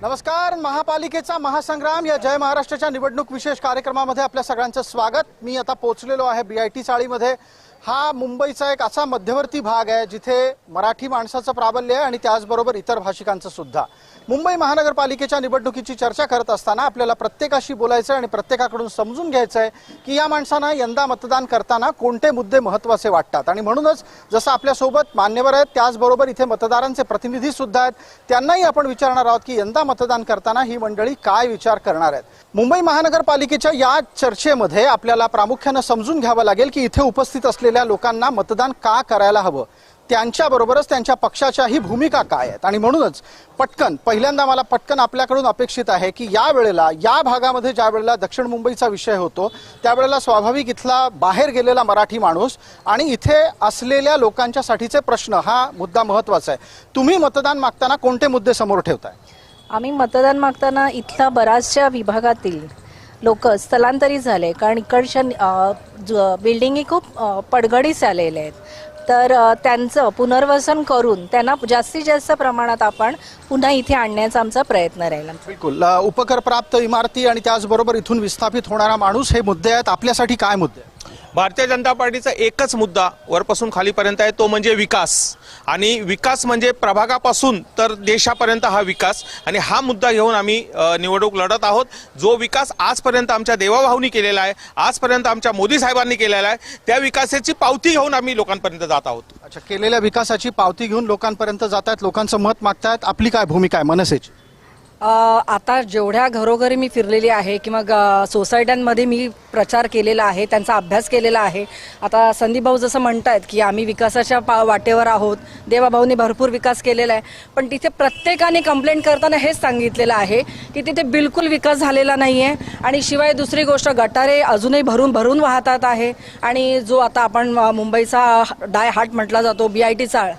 नमस्कार. महापालिकेचा महासंग्राम या जय महाराष्ट्राच्या निवडणूक विशेष कार्यक्रमामध्ये आपल्या सगळ्यांचं स्वागत. मी आता पोहोचलेलो आहे BIT चाळीमध्ये. हा मुंबईचा एक असा मध्यवर्ती भाग आहे जिथे मराठी माणसाचं प्राबल्य आहे आणि त्याचबरोबर इतर भाषिकांचं सुद्धा. मुंबई महानगरपालिकेच्या निवडणुकीची चर्चा करत असताना आपल्याला प्रत्येकाशी बोलायचं आणि प्रत्येकाकडून समजून घ्यायचं आहे की या माणसांना यंदा मतदान करताना कोणते मुद्दे महत्त्वाचे वाटतात. आणि म्हणूनच जसं आपल्यासोबत मान्यवर आहेत त्याचबरोबर इथे मतदारांचे प्रतिनिधी सुद्धा आहेत, त्यांनाही आपण विचारणार आहोत की यंदा मतदान करताना ही मंडळी काय विचार करणार आहेत. मुंबई महानगरपालिकेच्या या चर्चेमध्ये आपल्याला प्रामुख्याने समजून घ्यावं लागेल की इथे उपस्थित असलेल्या लोकांना मतदान का करायला हवं, त्यांच्याबरोबरच त्यांच्या पक्षाच्याही भूमिका काय आहेत. आणि म्हणूनच पहिल्यांदा मला आपल्याकडून अपेक्षित आहे की या वेळेला या भागामध्ये ज्या वेळेला दक्षिण मुंबईचा विषय होतो त्यावेळेला स्वाभाविक इथला बाहेर गेलेला मराठी माणूस आणि इथे असलेल्या लोकांच्यासाठीचे प्रश्न हा मुद्दा महत्त्वाचा आहे. तुम्ही मतदान मागताना कोणते मुद्दे समोर ठेवताय? आम्ही मतदान मागताना इथल्या बऱ्याचशा विभागातील लोक स्थलांतरित झाले, कारण इकडच्या बिल्डिंगी खूप पडगडीस आलेले आहेत. तर त्यांचं पुनर्वसन करून त्यांना जास्तीत जास्त प्रमाणात आपण पुन्हा इथे आणण्याचा आमचा प्रयत्न राहील. बिलकुल. उपकरप्राप्त इमारती आणि त्याचबरोबर इथून विस्थापित होणारा माणूस हे मुद्दे आहेत. आपल्यासाठी काय मुद्दे आहेत? भारतीय जनता पार्टीचा एकच मुद्दा वरपासून खालीपर्यंत आहे, तो म्हणजे विकास. आणि विकास म्हणजे प्रभागापासून तर देशापर्यंत हा विकास. आणि हा मुद्दा घेऊन आम्ही निवडणूक लढत आहोत. जो विकास आजपर्यंत आमच्या देवाभाऊंनी केलेला आहे, आजपर्यंत आमच्या मोदी साहेबांनी केलेला आहे, त्या विकासाची पावती घेऊन आम्ही लोकांपर्यंत जात आहोत. अच्छा, केलेल्या विकासाची पावती घेऊन लोकांपर्यंत जात आहेत, लोकांचं मत मागतायत. आपली काय भूमिका आहे मनसेची? आता जेवढ्या घरोघरी मी फिरलेली आहे किंवा सोसायट्यांमध्ये मी प्रचार केलेला आहे, त्यांचा अभ्यास केलेला आहे. आता संदीप भाऊ जसं म्हणतायत की आम्ही विकासाच्या वाटेवर आहोत, देवाभाऊंनी भरपूर विकास केलेला आहे, पण तिथे प्रत्येकाने कंप्लेंट करताना हेच सांगितलेलं आहे की तिथे बिलकुल विकास झालेला नाही आहे. आणि शिवाय दुसरी गोष्ट, गटारे अजूनही भरून भरून वाहतात आहे. आणि जो आता आपण मुंबईचा डाय हार्ट म्हटला जातो BIT चाळ,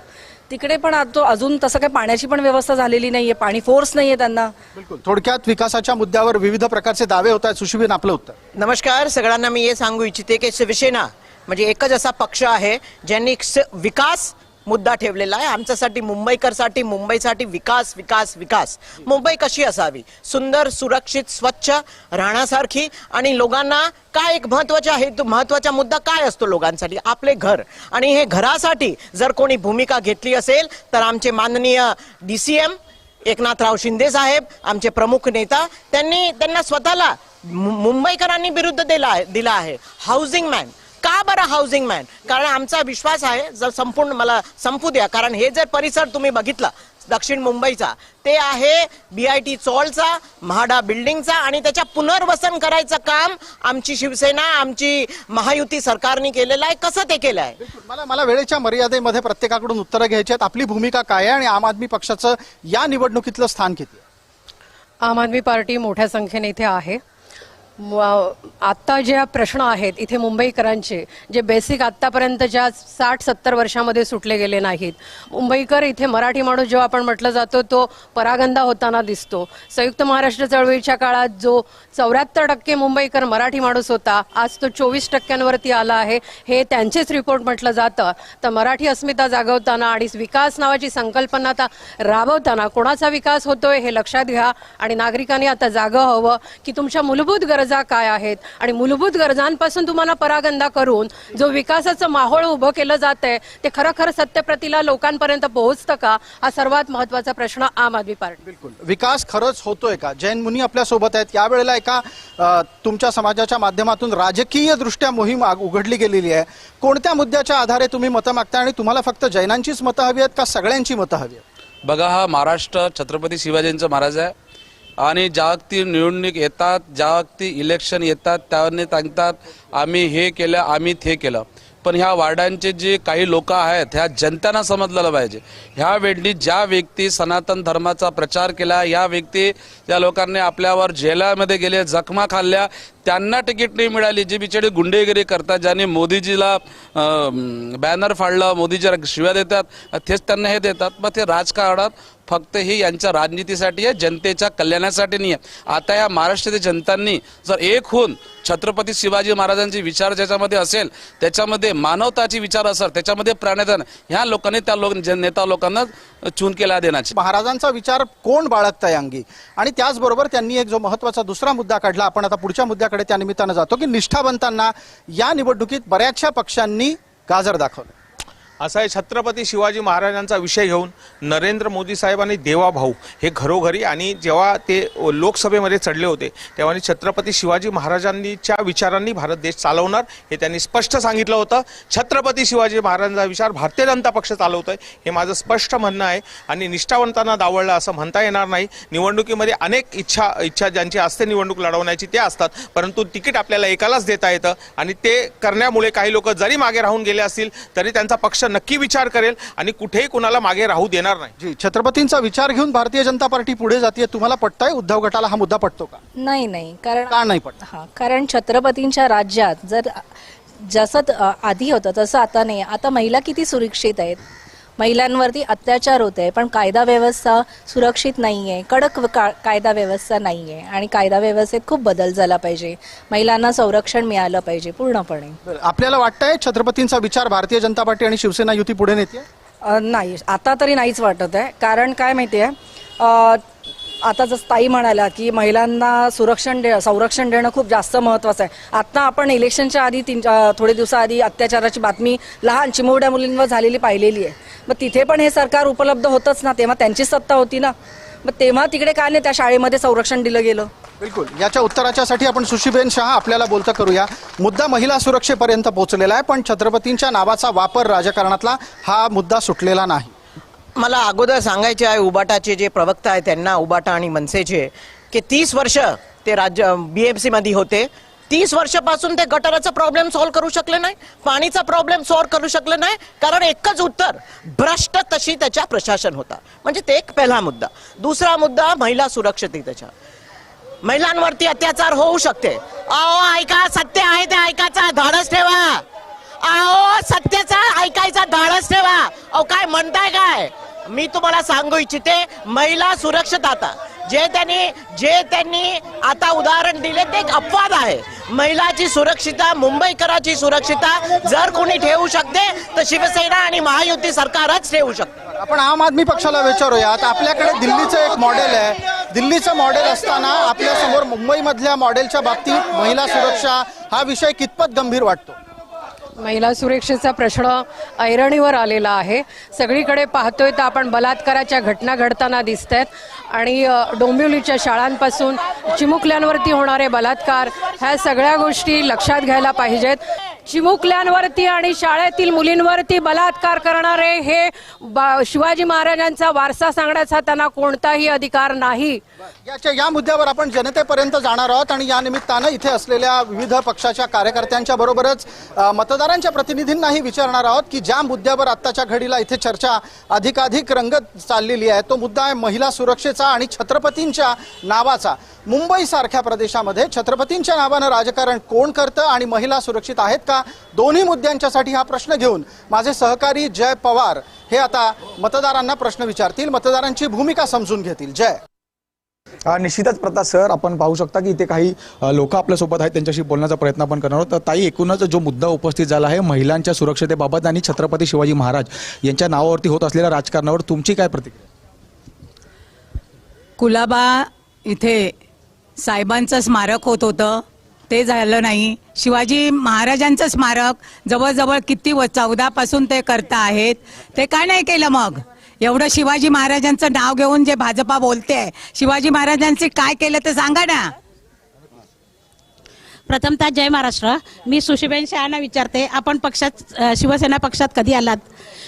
तिकडे पण अजून तसं काही पाण्याची पण व्यवस्था झालेली नाहीये, पाणी फोर्स नाहीये त्यांना. बिलकुल. थोडक्यात विकासाच्या मुद्द्यावर विविध प्रकारचे दावे होत आहेत. सुशीबेन, आपलं उत्तर? नमस्कार सगळ्यांना. मी हे सांगू इच्छिते की शिवसेना म्हणजे एकच असा पक्ष आहे ज्यांनी विकास मुद्दा ठेवलेला आहे. आमच्यासाठी मुंबईकरसाठी मुंबईसाठी विकास विकास विकास. मुंबई कशी असावी? सुंदर, सुरक्षित, स्वच्छ राहण्यासारखी. आणि लोकांना काय एक महत्वाचा मुद्दा काय असतो लोकांसाठी? आपले घर. आणि हे घरासाठी जर कोणी भूमिका घेतली असेल तर आमचे माननीय DCM एकनाथराव शिंदे साहेब, आमचे प्रमुख नेता, त्यांना स्वतःला मुंबईकरांनी विरुद्ध दिला आहे. Housing man. का बरं हाऊसिंग मॅन? कारण आमचा विश्वास आहे, जर संपूर्ण मला संपू द्या, कारण हे जर परिसर तुम्ही बघितला दक्षिण मुंबईचा, ते आहे BIT चॉलचा, म्हाडा बिल्डिंगचा. आणि त्याच्या पुनर्वसन करायचं काम आमची शिवसेना, आमची महायुती सरकारने केलेलं आहे. कसं ते केलं आहे? मला वेळेच्या मर्यादेमध्ये प्रत्येकाकडून उत्तरं घ्यायची आहेत. आपली भूमिका काय आहे आणि आम आदमी पक्षाचं या निवडणुकीतलं स्थान किती आहे? आम आदमी पार्टी मोठ्या संख्येने इथे आहे. आत्ता ज्या प्रश्न आहेत इथे मुंबईकरांचे, जे बेसिक आत्तापर्यंतच्या 60-70 वर्षामध्ये सुटले गेले नाहीत. मुंबईकर इथे मराठी माणूस जेव्हा आपण म्हटलं जातो तो परागंदा होताना दिसतो. संयुक्त महाराष्ट्र चळवळीच्या काळात जो 74% मुंबईकर मराठी माणूस होता, आज तो 24%वरती आला आहे. हे त्यांचेच रिपोर्ट म्हटलं जातं. तर मराठी अस्मिता जागवताना आणि विकास नावाची संकल्पना आता राबवताना कोणाचा विकास होतोय हे लक्षात घ्या. आणि नागरिकांनी आता जागं हवं की तुमच्या मूलभूत गरजा काय आहेत आणि मूलभूत गरजांपासून तुम्हाला परागंदा करून जो विकासाचं माहोळ उभं केलं जातंय ते खरं सत्यप्रतीला लोकांपर्यंत पोहोचतं का? हा सर्वात महत्वाचा प्रश्न आम आदमी पार्टी. बिलकुल. विकास खरंच होतोय का? जैन मुनी आपल्या सोबत आहेत. यावेळेला एका तुमच्या समाजाच्या माध्यमातून राजकीय दृष्ट्या मोहीम उघडली गेलेली आहे. कोणत्या मुद्द्याच्या आधारे तुम्ही मतं मागता आणि तुम्हाला फक्त जैनांचीच मतं हवी आहेत का सगळ्यांची मतं हवी आहेत? बघा, हा महाराष्ट्र छत्रपती शिवाजींचं महाराज आहे. आणि जागती निवडणूक येतात, जागती इलेक्शन येतात, त्याने सांगतात आम्ही हे केलं, आम्ही ते केलं. पण ह्या वार्डांचे जे काही लोक आहेत ह्या जनतांना समजलं पाहिजे. ह्या वेळी ज्या व्यक्ती सनातन धर्माचा प्रचार केला, या व्यक्ती ज्या लोकांनी आपल्यावर जेलामध्ये गेले, जखमा खाल्ल्या, त्यांना तिकीट नाही मिळाली. जी बिचारी गुंडेगिरी करतात, ज्यांनी मोदीजीला बॅनर फाडलं, मोदीजीला शिव्या देतात, तेच त्यांना हे देतात. मग ते राजकारणात फक्त हे यांच्या राजनीतीसाठी आहे, जनतेच्या कल्याणासाठी नाही आहे. आता या महाराष्ट्रातील जनतांनी जर एक होऊन छत्रपती शिवाजी महाराजांचे विचार ज्याच्यामध्ये असेल, त्याच्यामध्ये मानवताची विचार असेल, त्याच्यामध्ये प्राणदान, ह्या लोकांनी त्या नेता लोकांना चून केला देण्याचे. महाराजांचा विचार कोण बाळगताय अंगी, आणि त्याचबरोबर त्यांनी एक जो महत्त्वाचा दुसरा मुद्दा काढला, आपण आता पुढच्या मुद्द्याकडे त्या निमित्तानं जातो, की निष्ठावंतांना या निवडणुकीत बऱ्याचशा पक्षांनी गाजर दाखवलं. असा आहे, छत्रपती शिवाजी महाराजांचा विषय घेऊन नरेंद्र मोदी साहेबांनी देवाभाऊ हे घरोघरी, आणि जेव्हा ते लोकसभेमध्ये चढले होते तेव्हा छत्रपती शिवाजी महाराजांच्या विचारांनी भारत देश चालवणार हे त्यांनी स्पष्ट सांगितलं होतं. छत्रपती शिवाजी महाराजांचा विचार भारतीय जनता पक्ष चालवतोय हे माझं स्पष्ट म्हणणं आहे, आणि निष्ठावंतांना डावळलं असं म्हणता येणार नाही. निवडणुकीमध्ये अनेक इच्छा ज्यांची असते निवडणूक लढवण्याची ते असतात, परंतु तिकीट आपल्याला एकालाच देता येतं, आणि ते करण्यामुळे काही लोक जरी मागे राहून गेले असतील तरी त्यांचा पक्ष नक्की विचार करेल आणि कुठेही कुणाला मागे राहू देणार नाही. जी, छत्रपतींचा विचार घेऊन भारतीय जनता पार्टी पुढे जाते. तुम्हाला पटतंय, उद्धव गटाला हा मुद्दा पटतो का? नाही कारण का नाही पटत? कारण छत्रपतींच्या राज्यात जर जसं आधी होतं तसं आता नाही. आता महिला किती सुरक्षित आहेत, महिलांवरती अत्याचार होत आहे, पण कायदा व्यवस्था सुरक्षित नाही आहे, कडक कायदा व्यवस्था नाही आहे, आणि कायदा व्यवस्थेत खूप बदल झाला पाहिजे. महिलांना संरक्षण मिळालं पाहिजे पूर्णपणे. आपल्याला वाटतंय छत्रपतींचा विचार भारतीय जनता पार्टी आणि शिवसेना युती पुढे नेते? नाही, आता तरी नाहीच वाटत आहे. कारण काय माहिती आहे, आता जसं ताई म्हणाल्या की महिलांना संरक्षण देणं खूप जास्त महत्त्वाचं आहे. आता आपण इलेक्शनच्या आधी थोडे दिवसाआधी अत्याचाराची बातमी लहान चिमुरड्या मुलींवर झालेली पाहिलेली आहे. मग तिथे पण हे सरकार उपलब्ध होतच ना, तेव्हा त्यांची सत्ता होती ना, मग तेव्हा तिकडे काय नाही त्या शाळेमध्ये संरक्षण दिलं गेलं. बिलकुल. याच्या उत्तराच्यासाठी आपण सुशीबेन शहा आपल्याला बोलतं करूया. मुद्दा महिला सुरक्षेपर्यंत पोहोचलेला आहे, पण छत्रपतींच्या नावाचा वापर राजकारणातला हा मुद्दा सुटलेला नाही. मला अगोदर सांगायचे आहे, उबाटाचे जे प्रवक्ता आहे त्यांना, उबाटा आणि मनसेचे, की 30 वर्ष ते राज्य BMC मध्ये होते. 30 वर्षापासून ते गटाराचा प्रॉब्लेम सॉल्व्ह करू शकले नाही, पाणीचा प्रॉब्लेम सॉल्व्ह करू शकले नाही, कारण एकच उत्तर, भ्रष्ट तशी त्याच्या प्रशासन होता. म्हणजे ते एक पहिला मुद्दा. दुसरा मुद्दा महिला सुरक्षिततेचा. महिलांवरती अत्याचार होऊ शकते. अहो ऐका, सत्य आहे ते ऐकायचा धाडस ठेवा. अहो सत्याचा ऐकायचा धाडस ठेवा. अहो काय म्हणताय काय? मी तुम्हाला सांगू इच्छिते, महिला सुरक्षितता जे त्यांनी आता उदाहरण दिले ते एक अपवाद आहे. महिलाची सुरक्षितता, मुंबईकराची सुरक्षितता जर कोणी ठेवू शकते तर शिवसेना आणि महायुती सरकारच ठेवू शकते. आपण आम आदमी पक्षाला विचारूया. आता आपल्याकडे दिल्लीचं एक मॉडेल आहे. दिल्लीचं मॉडेल असताना आपल्यासमोर मुंबईमधल्या मॉडेलच्या बाबतीत महिला सुरक्षा हा विषय कितपत गंभीर वाटतो? महिला सुरक्षेचा प्रश्न ऐरणीवर आलेला आहे. सगळीकडे पाहतोय तर आपण बलात्काराच्या घटना घडताना दिसत आहेत, आणि डोंबिवलीच्या शाळांपासून चिमुकल्यांवरती होणारे बलात्कार, ह्या सगळ्या गोष्टी लक्षात घ्यायला पाहिजेत. चिमुकल्यांवरती आणि शाळेतील मुलींवरती बलात्कार करणारे हे शिवाजी महाराजांचा वारसा सांगण्याचा त्यांना कोणताही अधिकार नाही. या मुद्द्यावर आपण जनतेपर्यंत जाणार आहोत, आणि या निमित्तानं इथे असलेल्या विविध पक्षाच्या कार्यकर्त्यांच्या बरोबरच मतदारांच्या प्रतिनिधींनाही विचारणार आहोत की ज्या मुद्द्यावर आत्ताच्या घडीला इथे चर्चा अधिकाधिक रंगत चाललेली आहे तो मुद्दा आहे महिला सुरक्षेचा आणि छत्रपतींच्या नावाचा. मुंबई सारख्या प्रदेशामध्ये छत्रपतींच्या नावानं राजकारण कोण करतं आणि महिला सुरक्षित आहेत का? दोन्ही मुद्द्यांच्यासाठी हा प्रश्न घेऊन माझे सहकारी जय पवार हे आता मतदारांना प्रश्न विचारतील, मतदारांची भूमिका समजून घेतील. जय. निश्चितच प्रताप सर, आपण पाहू शकता की इथे काही लोक आपल्यासोबत आहेत, त्यांच्याशी बोलण्याचा प्रयत्न आपण करणार आहोत. तर ताई, एकूणच जो मुद्दा उपस्थित झाला आहे महिलांच्या सुरक्षतेबाबत आणि छत्रपती शिवाजी महाराज यांच्या नावावरती होत असलेल्या राजकारणावर तुमची काय प्रतिक्रिया? कुलाबा इथे साहेबांचं स्मारक होत होतं, ते झालं नाही. शिवाजी महाराजांचं स्मारक जवळजवळ किती 14 पासून ते करता आहेत, ते काय नाही केलं? मग एवढं शिवाजी महाराजांचं नाव घेऊन जे भाजपा बोलते, शिवाजी महाराजांचे काय केलं ते सांगा ना. प्रथमतः जय महाराष्ट्र. मी सुशीबेन शहाना विचारते, आपण शिवसेना पक्षात कधी आलात?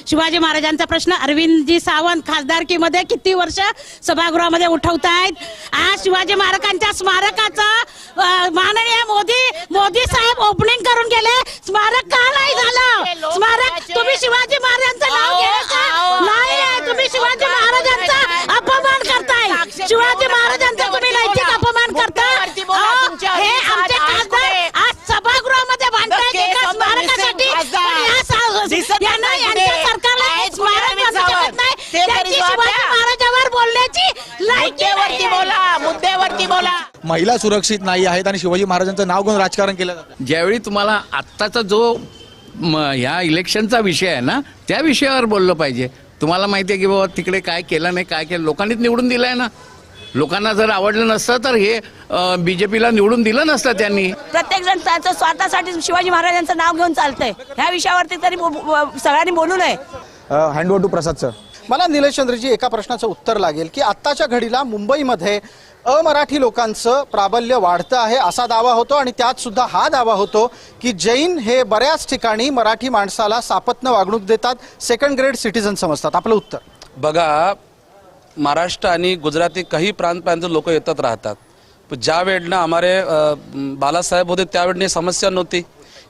शिवाजी महाराजांचा प्रश्न अरविंदजी सावंत खासदारकीमध्ये किती वर्ष सभागृहामध्ये उठवतायत. आज शिवाजी महाराजांच्या स्मारकाचं माननीय मोदी साहेब ओपनिंग करून गेले, स्मारक का नाही झालं? स्मारक तुम्ही शिवाजी महाराजांचं नाव घ्यायचं नाही, तुम्ही शिवाजी महाराजांचा अपमान करताय. शिवाजी महाराजांचा तुम्ही नैतिक अपमान करताय. हे आमचे खासदार आज सभागृहामध्ये बांधतायत एका स्मारकासाठी. यांच्या सरकारला स्मारक बांधू शकत नाही. त्यांची शिवाजी महाराजांवर मुद्द्यावरती बोला. महिला सुरक्षित नाही आहेत आणि शिवाजी महाराजांचं नाव घेऊन राजकारण केलं जातं. ज्यावेळी तुम्हाला आत्ताचा जो ह्या इलेक्शनचा विषय आहे ना, त्या विषयावर बोललं पाहिजे. तुम्हाला माहिती आहे की बाबा तिकडे काय केलं नाही, काय केलं, लोकांनीच निवडून दिलंय ना. लोकांना जर आवडलं नसतं तर हे बीजेपीला निवडून दिलं नसतं त्यांनी. प्रत्येक जण त्याचं स्वतःसाठी शिवाजी महाराजांचं नाव घेऊन चालतंय. ह्या विषयावरती तरी सगळ्यांनी बोलू नये. Hand over to Prasad sir. मला निलेश चंद्रजी एका प्रश्नाचं उत्तर लागेल की आत्ताच्या घडीला मुंबईमध्ये अमराठी लोकांचं प्राबल्य वाढतं आहे असा दावा होतो आणि त्यात सुद्धा हा दावा होतो की जैन हे बऱ्याच ठिकाणी मराठी माणसाला सापत्न वागणूक देतात, सेकंड ग्रेड सिटीजन समजतात. आपलं उत्तर. बघा, महाराष्ट्र आणि गुजराती काही प्रांतांचे लोक येतात राहतात. पण ज्या वेळेला आम्हारे बालासाहेब होते त्यावेळी समस्या नव्हती.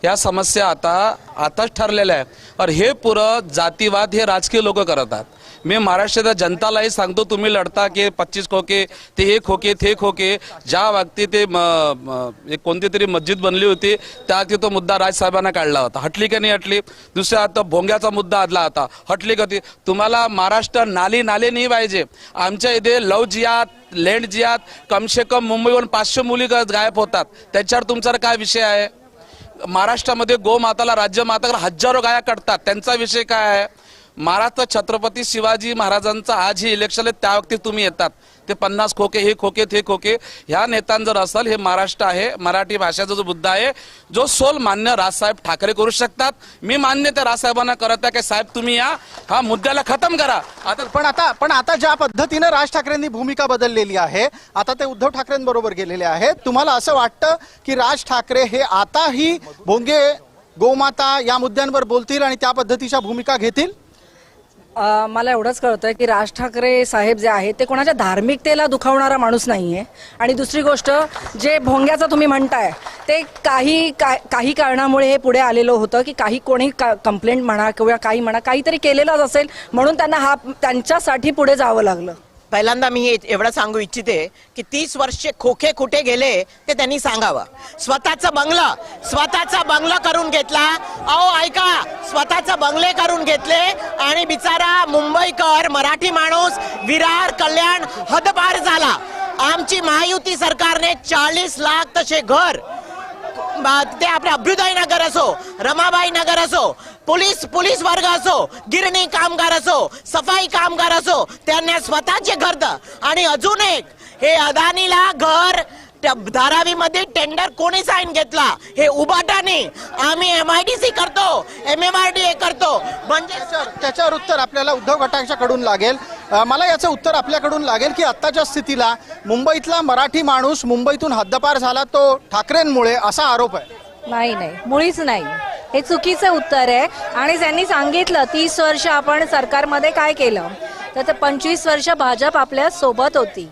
या समस्या आताच ठरलेल्या आहे. और हे पुरं जातीवाद हे राजकीय लोक करतात. मी महाराष्ट्राच्या जनतालाही सांगतो, तुम्ही लढता की 25 खोके, ते 1 खोके, ते खोके. ज्या वक्ती ते एक कोणती तरी मस्जिद बनली होती त्या वक्ती तो मुद्दा राजसाहेबांना काढला होता. हटली की नाही हटली? दुसऱ्या आता भोंग्याचा मुद्दा आदला होता, हटली कधी? तुम्हाला महाराष्ट्र नाले नाही पाहिजे. आमच्या इथे लव जिहाद, लँड जिहाद, कमसे कम मुंबईवरून 500 मुली गायब होतात. त्याच्यावर तुमचा काय विषय आहे? महाराष्ट्रामध्ये गोमाताला, राज्यमाताला हजारो गाया कटतात, त्यांचा विषय काय आहे? महाराष्ट्र छत्रपती शिवाजी महाराजांचा आज ही इलेक्शन आहे त्या वक्ती तुम्ही येतात. ते 50 खोके, हे खोके, ते खोके. ह्या नेत्यां जर असेल, हे महाराष्ट्र आहे, मराठी भाषेचा जो मुद्दा आहे जो सोल मान्य राजसाहेब ठाकरे करू शकतात. मी मान्य त्या राजसाहेबांना करत आहे की साहेब तुम्ही या, हा मुद्द्याला खतम करा. पण आता ज्या पद्धतीनं राज ठाकरेंनी भूमिका बदललेली आहे, आता ते उद्धव ठाकरेंबरोबर गेलेले आहेत. तुम्हाला असं वाटतं की राज ठाकरे हे आताही भोंगे, गोमाता या मुद्द्यांवर बोलतील आणि त्या पद्धतीच्या भूमिका घेतील? मला एवढंच कळतंय की राज ठाकरे साहेब जे आहेत ते कोणाच्या धार्मिकतेला दुखावणारा माणूस नाहीये. आणि दुसरी गोष्ट, जे भोंग्याचं तुम्ही म्हणताय ते काही कारणामुळे हे पुढे आलेलं होतं की काही कोणी कंप्लेंट म्हणा किंवा काही म्हणा काहीतरी केलेलंच असेल म्हणून त्यांना त्यांच्यासाठी पुढे जावं लागलं. पहिल्यांदा मी एवढं सांगू इच्छिते की 30 वर्षे खोके कुठे गेले ते त्यांनी सांगावं. स्वतःचा बंगला करून घेतला. अहो ऐका, स्वतःचा बंगले करून घेतले आणि बिचारा मुंबईकर मराठी माणूस विरार, कल्याण हदपार झाला. आमची महायुती सरकारने 40 लाख तसे घर, ते आपले अभ्युदय नगर असो, रमाबाई नगर असो, पोलीस वर्ग असो, गिरणी कामगार असो, सफाई कामगार असो, त्यांना स्वतःचे घर. आणि अजून एक, हे अदानीला घर धारावीमध्ये टेंडर कोणी साईन घेतला? हे उबाटाने. आम्ही MIDC करतो, MMRDA करतो. म्हणजे त्याच्यावर उत्तर आपल्याला उद्धव गटाच्याकडून लागेल. मला याचं उत्तर आपल्याकडून लागेल की आत्ताच्या स्थितीला मुंबईतला मराठी माणूस मुंबईतून हद्दपार झाला तो ठाकरेंमुळे, असा आरोप आहे. नाही, मुळीच नाही. हे चुकीचं उत्तर आहे. आणि त्यांनी सांगितलं 30 वर्ष आपण सरकारमध्ये काय केलं, तर 25 वर्ष भाजप आपल्या सोबत होती.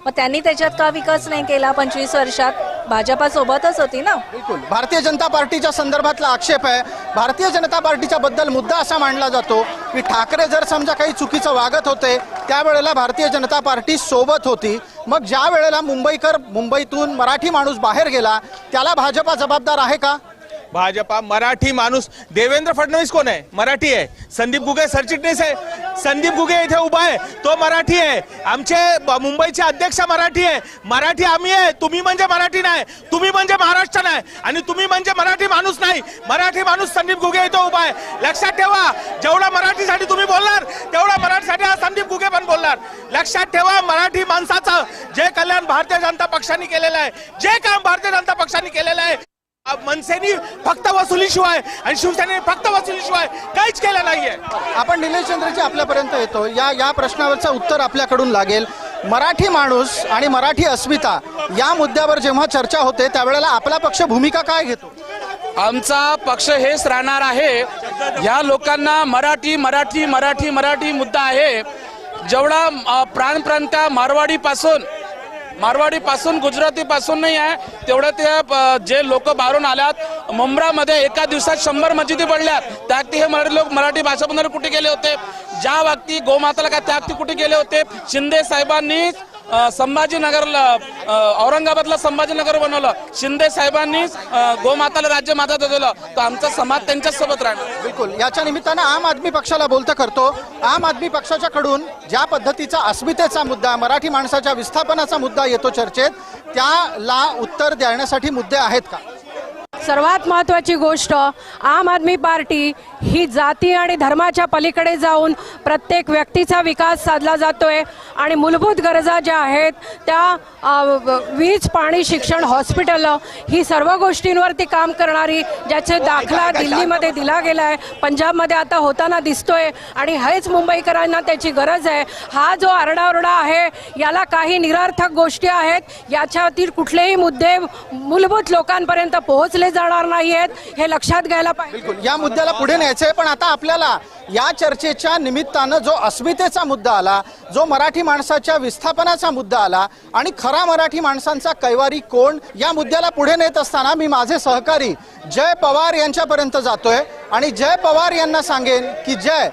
मग त्यांनी त्याच्यात का विकास नाही केला? 25 वर्षात भाजपा सोबतच होती ना. बिलकुल. भारतीय जनता पार्टीच्या संदर्भातला आक्षेप आहे. भारतीय जनता पार्टीच्या बद्दल मुद्दा असा मांडला जातो की ठाकरे जर समजा काही चुकीचं वागत होते त्यावेळेला भारतीय जनता पार्टी सोबत होती. मग ज्या वेळेला मुंबईकर, मुंबईतून मराठी माणूस बाहेर गेला त्याला भाजपा जबाबदार आहे का? भाजपा मराठी माणूस. देवेंद्र फडणवीस कोण आहे? मराठी आहे. संदीप गुगे सरचिटणीस आहे. संदीप गुगे इथे उभा आहे, तो मराठी आहे. आमचे मुंबईचे अध्यक्ष मराठी आहे. मराठी आम्ही आहे. तुम्ही म्हणजे मराठी नाही, तुम्ही म्हणजे महाराष्ट्र नाही, आणि तुम्ही म्हणजे मराठी माणूस नाही. मराठी माणूस संदीप गुगे इथे उभा आहे. लक्षात ठेवा, जेवढा मराठीसाठी तुम्ही बोलणार तेवढा मराठीसाठी हा संदीप गुगे पण बोलणार. लक्षात ठेवा, मराठी माणसाचं जे कल्याण भारतीय जनता पक्षाने केलेलं आहे, जे काम भारतीय जनता पक्षाने केलेलं आहे, मनसेनी फक्त वसुलीशिवाय आणि शिवसेनेने फक्त वसुलीशिवाय काहीच केलं नाहीये. आपण निलेश चंद्रजी आपल्यापर्यंत येतो. या प्रश्नावरचं उत्तर आपल्याकडून लागेल. मराठी माणूस आणि मराठी अस्मिता या मुद्द्यावर जेव्हा चर्चा होते त्यावेळेला आपला पक्ष भूमिका काय घेतो? आमचा पक्ष हेच राहणार आहे. या लोकांना मराठी मराठी मराठी मराठी मुद्दा आहे. जेवढा प्रांता मारवाडी पासून गुजराती पासून नाही आहे, तेवढं ते जे लोक बाहेरून आल्यात. मुंब्रामध्ये एका दिवसात 100 मस्जिदी पडल्यात. त्या वक्ती हे मराठी लोक मराठी भाषा बोलणारे कुठे गेले होते? ज्या वक्ती गोमाताला काय त्या वक्ती कुठे गेले होते? शिंदे साहेबांनी संभाजीनगरला औरंगाबादला संभाजीनगर बनवलं, शिंदे साहेबांनी गोमाताला राज्यमाता दिलं, तर आमचा समाज त्यांच्याच सोबत राहणार. बिलकुल. याच्या निमित्तानं आम आदमी पक्षाला बोलतं करतो. आम आदमी पक्षाच्याकडून ज्या पद्धतीचा अस्मितेचा मुद्दा, मराठी माणसाच्या विस्थापनाचा मुद्दा येतो चर्चेत, त्याला उत्तर देण्यासाठी मुद्दे आहेत का? सर्वात महत्त्वाची गोष्ट, आम आदमी पार्टी ही जाती आणि धर्माच्या पलीकडे जाऊन प्रत्येक व्यक्तीचा विकास साधला जातोय आणि मूलभूत गरजा ज्या आहेत त्या वीज, पाणी, शिक्षण, हॉस्पिटल ही सर्व गोष्टींवरती काम करणारी, ज्याचे दाखला दिल्लीमध्ये दिला गेला आहे, पंजाबमध्ये आता होताना दिसतोय आणि हेच मुंबईकरांना त्याची गरज आहे. हा जो आरडाओरडा आहे याला काही निरर्थक गोष्टी आहेत, याच्यातील कुठलेही मुद्दे मूलभूत लोकांपर्यंत पोहोचले जाणार नाहीयेत, हे लक्षात घ्यायला पाहिजे. बिलकुल. या मुद्द्याला पुढे न्यायचंय, पण आता आपल्याला या चर्चेच्या निमित्तानं जो अस्मितेचा मुद्दा आला, जो मराठी माणसाच्या विस्थापनाचा मुद्दा आला आणि खरा मराठी माणसांचा कैवारी कोण, या मुद्द्याला पुढे नेत असताना मी माझे सहकारी जय पवार यांच्यापर्यंत जातोय आणि जय पवार यांना सांगेन की जय,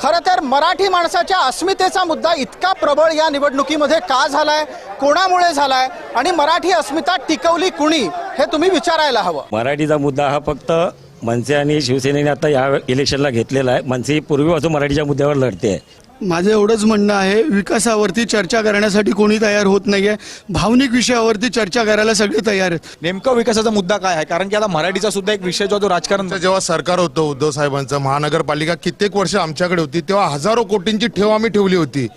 खरं तर मराठी माणसाच्या अस्मितेचा मुद्दा इतका प्रबळ या निवडणुकीमध्ये का झालाय, कोणामुळे झालाय आणि मराठी अस्मिता टिकवली कुणी, हे तुम्ही विचारायला हवं. मराठीचा मुद्दा हा फक्त मनसे आणि शिवसेनेने आता या इलेक्शनला घेतलेला आहे. मनसे पूर्वीपासून मराठीच्या मुद्द्यावर लढते आहे. माझं एवढंच म्हणणं आहे, विकासावरती चर्चा करण्यासाठी कोणी तयार होत नाहीये, भावनिक विषयावरती चर्चा करायला सगळे तयार आहेत. नेमकं विकासाचा मुद्दा काय आहे? कारण की आता मराठीचा सुद्धा एक विषय जो राजकारण, जेव्हा सरकार होतं उद्धव साहेबांचं, महानगरपालिका कित्येक वर्ष आमच्याकडे होती, तेव्हा हजारो कोटींची ठेव आम्ही ठेवली होती.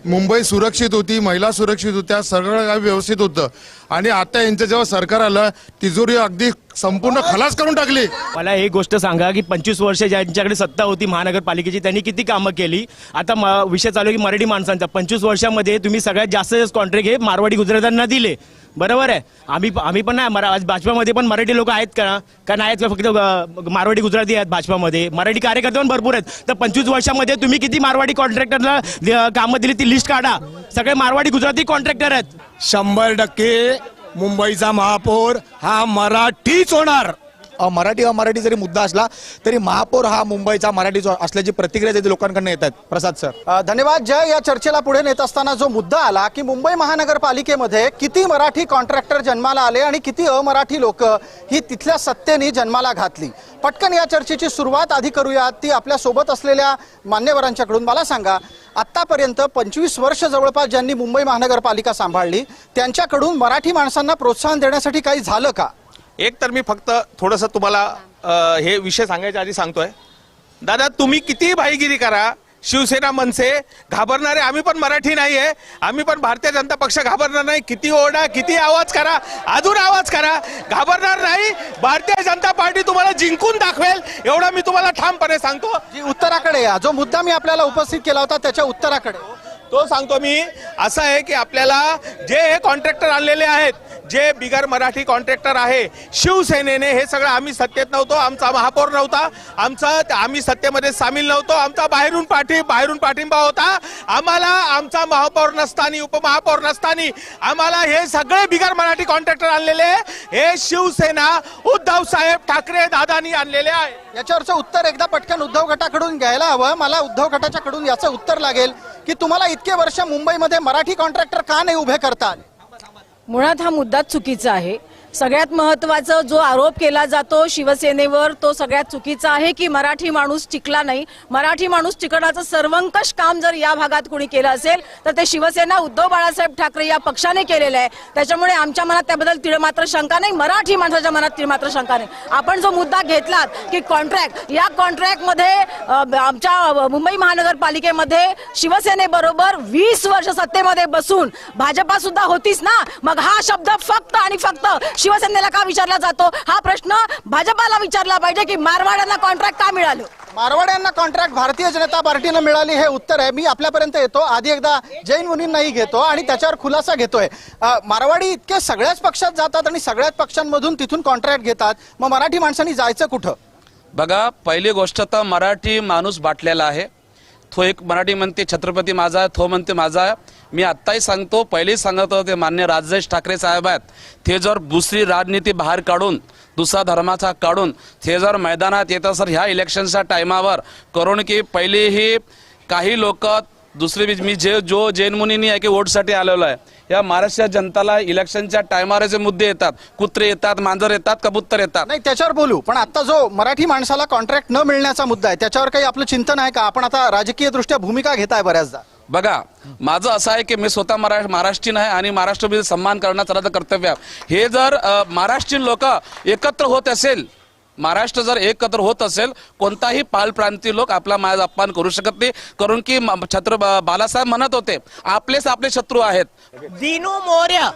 मुंबई सुरक्षित होती, महिला सुरक्षित होत्या, सगळं काही व्यवस्थित होतं. आणि आता यांचं जेव्हा सरकार आलं, तिजोरी अगदी संपूर्ण खलास करून टाकली. मला एक गोष्ट सांगा की 25 वर्ष ज्यांच्याकडे सत्ता होती महानगरपालिकेची, त्यांनी किती कामं केली. आता विषय चालू आहे की मराठी माणसांचा 25 वर्षामध्ये तुम्ही सगळ्यात जास्त कॉन्ट्रॅक्ट हे मारवाडी गुजरात्यांना दिले, बरोबर आहे. आम्ही पण नाही, भाजपामध्ये पण मराठी लोक आहेत का नाहीत का? फक्त मारवाडी गुजराती आहेत भाजपामध्ये, मराठी कार्यकर्ते पण भरपूर आहेत. तर 25 वर्षामध्ये तुम्ही किती मारवाडी कॉन्ट्रॅक्टरला कामं दिली ती लिस्ट काढा. सगळे मारवाडी गुजराती कॉन्ट्रॅक्टर आहेत. 100% मुंबईचा महापौर हा मराठीच होणार. मराठी जरी मुद्दा असला तरी महापौर हा मुंबईचा मराठी असल्याची प्रतिक्रिया देखील लोकांकडून येतात. प्रसाद सर, धन्यवाद. जय, या चर्चेला पुढे नेत असताना जो मुद्दा आला की मुंबई महानगरपालिकेमध्ये किती मराठी कॉन्ट्रॅक्टर जन्माला आले आणि किती अमराठी लोक ही तिथल्या सत्तेने जन्माला घातली, पटकन या चर्चेची सुरुवात आधी करूया. ती आपल्या सोबत असलेल्या मान्यवरांच्याकडून. मला सांगा, आतापर्यंत 25 वर्ष जवळपास ज्यांनी मुंबई महानगरपालिका सांभाळली, त्यांच्याकडून मराठी माणसांना प्रोत्साहन देण्यासाठी काही झालं का? एक तर मी फक्त थोडंसं तुम्हाला हे विषय सांगायच्या आधी सांगतोय, दादा तुम्ही किती भाईगिरी करा, शिवसेना मनसे घाबरणारे आम्ही पण मराठी नाहीये, आम्ही पण भारतीय जनता पक्ष घाबरणार नाही. किती ओरडा, किती आवाज करा, अजून आवाज करा, घाबरणार नाही. भारतीय जनता पार्टी तुम्हाला जिंकून दाखवेल, एवढा मी तुम्हाला ठामपणे सांगतो. जी उत्तराकडे या, जो मुद्दा मी आपल्याला उपस्थित केला होता त्याच्या उत्तराकडे तो सांगतो मी. असं आहे की आपल्याला जे हे कॉन्ट्रॅक्टर आणलेले आहेत, जे बिगर मराठी कॉन्ट्रॅक्टर आहे, शिवसेनेने हे सगळं, आम्ही सत्तेत नव्हतो, आमचा महापौर नव्हता, आम्ही सत्तेमध्ये सामील नव्हतो, आमचा बाहेरून पाठिंबा होता. आम्हाला आमचा महापौर नसताना, उपमहापौर नसताना आम्हाला हे सगळे बिगर मराठी कॉन्ट्रॅक्टर आणलेले हे शिवसेना उद्धव साहेब ठाकरे दादांनी आणलेले आहे. याच्यावरचं उत्तर एकदा पटकन उद्धव गटाकडून घ्यायला हवं. मला उद्धव गटाच्याकडून याचं उत्तर लागेल की तुम्हाला इतके वर्ष मुंबईमध्ये मराठी कॉन्ट्रॅक्टर का नाही उभे करता आले? मुळात हा मुद्दाच चुकीचा आहे. सगळ्यात महत्त्वाचा जो आरोप केला जातो शिवसेनेवर तो सगळ्यात चुकीचा आहे की मराठी माणूस टिकला नाही. मराठी माणूस टिकवण्याचं सर्वंकष काम जर या भागात कुणी केलं असेल तर ते शिवसेना उद्धव बाळासाहेब ठाकरे या पक्षाने केलेलं आहे. त्याच्यामुळे आमच्या मनात त्याबद्दल तिळमात्र शंका नाही, मराठी माणसाच्या मनात तिळमात्र शंका नाही. आपण जो मुद्दा घेतलात की कॉन्ट्रॅक्ट, या कॉन्ट्रॅक्टमध्ये आमच्या मुंबई महानगरपालिकेमध्ये शिवसेनेबरोबर 20 वर्ष सत्तेमध्ये बसून भाजपा सुद्धा होतीच ना. मग हा शब्द फक्त आणि फक्त शिवसेनेला का विचारला जातो? हा प्रश्न भाजपाला विचारला पाहिजे की मारवाड्यांना कॉन्ट्रॅक्ट का मिळालं? मारवाड्यांना कॉन्ट्रॅक्ट भारतीय जनता पार्टीनं मिळाली, हे उत्तर आहे. मी आपल्यापर्यंत येतो, आधी एकदा जैन मुनींनाही घेतो आणि त्याच्यावर खुलासा घेतोय. मारवाडी इतके सगळ्याच पक्षात जातात आणि सगळ्याच पक्षांमधून तिथून कॉन्ट्रॅक्ट घेतात, मग मराठी माणसांनी जायचं कुठं? बघा, पहिली गोष्ट तर मराठी माणूस बाटलेला आहे. तो एक मराठी म्हणते छत्रपती माझा आहे, तो म्हणते माझा आहे. मी आत्ताही सांगतो, पहिलेही सांगत होते, मान्य राजेश ठाकरे साहेब आहेत, ते जर दुसरी राजनीती बाहेर काढून, दुसरा धर्माचा काढून ते जर मैदानात येतं सर ह्या इलेक्शनच्या टायमावर, करून की पहिलेही काही लोक दुसरी मी जो जैन मुनींनी आहे की वोटसाठी आलेलो आहे, या महाराष्ट्र जनताला इलेक्शनच्या टायमावर जे मुद्दे येतात, कुत्रे येतात, मांजर येतात, कबूतर येतात. नाही त्याच्यावर बोलू, पण आता जो मराठी माणसाला कॉन्ट्रॅक्ट न मिळण्याचा मुद्दा आहे त्याच्यावर काही आपलं चिंतन आहे का? आपण आता राजकीय दृष्ट्या भूमिका घेताय बऱ्याचदा. बघा, माझं असं आहे की मी स्वतः महाराष्ट्रीयन आहे आणि महाराष्ट्रामध्ये सन्मान करणं माझं कर्तव्य आहे. हे जर महाराष्ट्रीयन लोक एकत्र होत असेल, महाराष्ट्र जर एकत्र होत असेल, कोणताही पालप्रांतीय लोक आपला माझा अपमान करू शकत नाही. कारण की बालासाहेब म्हणत होते, आपलेच आपले शत्रू आहेत. दिनू मोर्य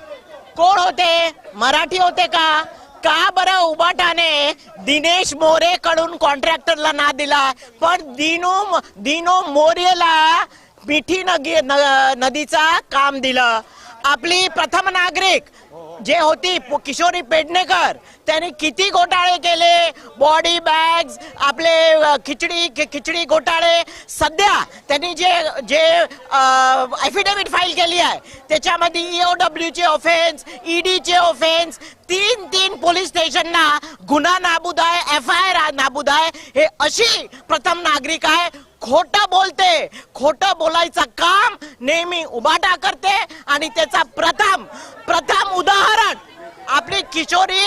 कोण होते? मराठी होते का? का बरं उबाटाने दिनेश मोरे कडून कॉन्ट्रॅक्टरला ना दिला, पण दिनू मोर्यला मिठी नदीचा काम दिलं. आपली प्रथम नागरिक जे होती किशोरी पेडणेकर, त्यांनी किती घोटाळे केले, बॉडी बॅग्स, आपले खिचडी घोटाळे. सध्या त्यांनी जे ॲफिडेव्हिट फाईल केली आहे त्याच्यामध्ये EOW चे ऑफेन्स, ED चे ऑफेन्स, तीन पोलीस स्टेशनना गुन्हा नाबूद आहे, FIR नाबूद आहे. हे अशी प्रथम नागरिक आहे. खोटं बोलते, खोटं बोलायचं काम नेहमी उबाटा करते आणि त्याचा प्रथम उदाहरण आपली किशोरी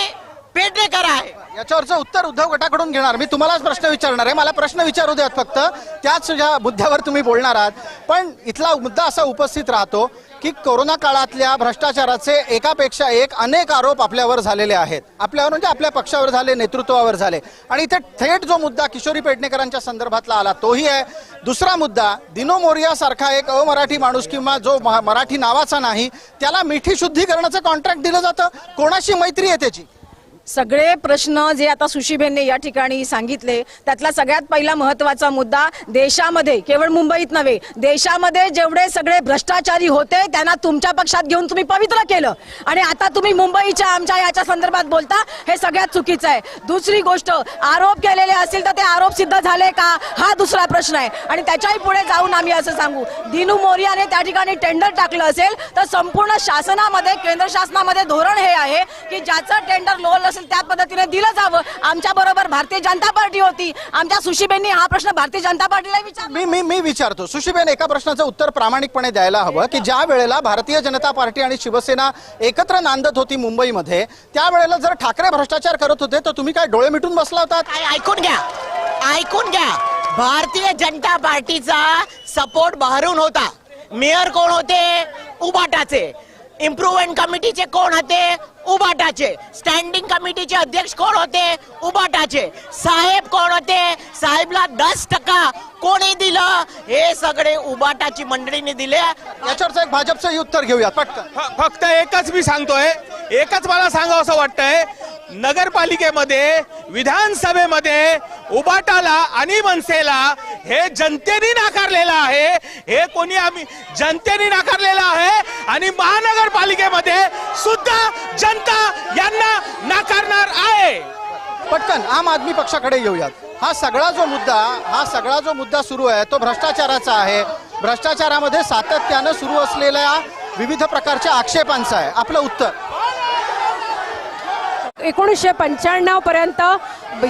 पेडणेकर आहे. याच्यावरचं उत्तर उद्धव गटाकडून घेणार. मी तुम्हालाच प्रश्न विचारणार आहे, मला प्रश्न विचारू द्यात फक्त, त्याच ज्या मुद्द्यावर तुम्ही बोलणार आहात. पण इथला मुद्दा असा उपस्थित राहतो की कोरोना काळातल्या भ्रष्टाचाराचे एकापेक्षा एक अनेक आरोप आपल्यावर झालेले आहेत. आपल्यावर म्हणजे आपल्या पक्षावर झाले, नेतृत्वावर झाले. आणि इथे थेट जो मुद्दा किशोरी पेडणेकरांच्या संदर्भातला आला तोही आहे. दुसरा मुद्दा, दिनू मोरिया सारखा एक अमराठी माणूस किंवा जो मराठी नावाचा नाही त्याला मिठी शुद्धीकरणाचं कॉन्ट्रॅक्ट दिलं जातं. कोणाशी मैत्री आहे त्याची? सगळे प्रश्न जे आता सुशीबेनने या ठिकाणी सांगितले त्यातला सगळ्यात पहिला महत्त्वाचा मुद्दा, देशामध्ये केवळ मुंबईत नव्हे, देशामध्ये जेवढे सगळे भ्रष्टाचारी होते त्यांना तुमच्या पक्षात घेऊन तुम्ही पवित्र केलं आणि आता तुम्ही मुंबईच्या आमच्या याच्या संदर्भात बोलता, हे सगळ्यात चुकीचं आहे. दुसरी गोष्ट, आरोप केलेले असतील तर ते आरोप सिद्ध झाले का, हा दुसरा प्रश्न आहे. आणि त्याच्याही पुढे जाऊन आम्ही असं सांगू, दिनू मोरियाने त्या ठिकाणी टेंडर टाकलं असेल तर संपूर्ण शासनामध्ये, केंद्र शासनामध्ये धोरण हे आहे की ज्याचं टेंडर लोल असेल त्या पद्धतीने दिलं जावं. आमच्या बरोबर भारतीय जनता पार्टी होती, आमच्या सुशीबेननी हा प्रश्न भारतीय जनता पार्टीला विचारला. मी विचारतो सुशीबेन, एका प्रश्नाचं उत्तर प्रामाणिकपणे द्यायला हवं की ज्या वेळेला भारतीय जनता पार्टी आणि शिवसेना एकत्र नांदत होती मुंबईमध्ये, त्यावेळेला जर ठाकरे भ्रष्टाचार करत होते तर तुम्ही काय डोळे मिटून बसला होतात? ऐकून घ्या, भारतीय जनता पार्टीचा सपोर्ट बाहेरून होता. मेयर कोण होते? उबाटाचे. इम्प्रुव्हमेंट कमिटीचे कोण होते? उबाटाचे. स्टँडिंग कमिटीचे अध्यक्ष कोण होते? उबाटाचे. साहेब कोण होते? साहेबला 10% कोणी दिलं? हे सगळे उबाटाची मंडळीने दिले. याच्यावरचं एक भाजपचं उत्तर घेऊयात पटकन. फक्त एकच मी सांगतोय, एकच मला सांगावं असं वाटतंय, नगरपालिकेमध्ये, विधानसभेमध्ये उबाटाला आणि मनसेला हे जनतेने नाकारलेलं आहे. हे कोणी आम्ही जनतेने नाकारलेलं आहे आणि महानगरपालिकेमध्ये सुद्धा जनता यांना नाकारणार आहे. पटकन आम आदमी पक्षाकडे येऊयात. हा सगळा जो मुद्दा सुरू आहे तो भ्रष्टाचाराचा आहे. भ्रष्टाचारामध्ये सातत्यानं सुरू असलेल्या विविध प्रकारच्या आक्षेपांचा आहे. आपलं उत्तर, 1995 पर्यंत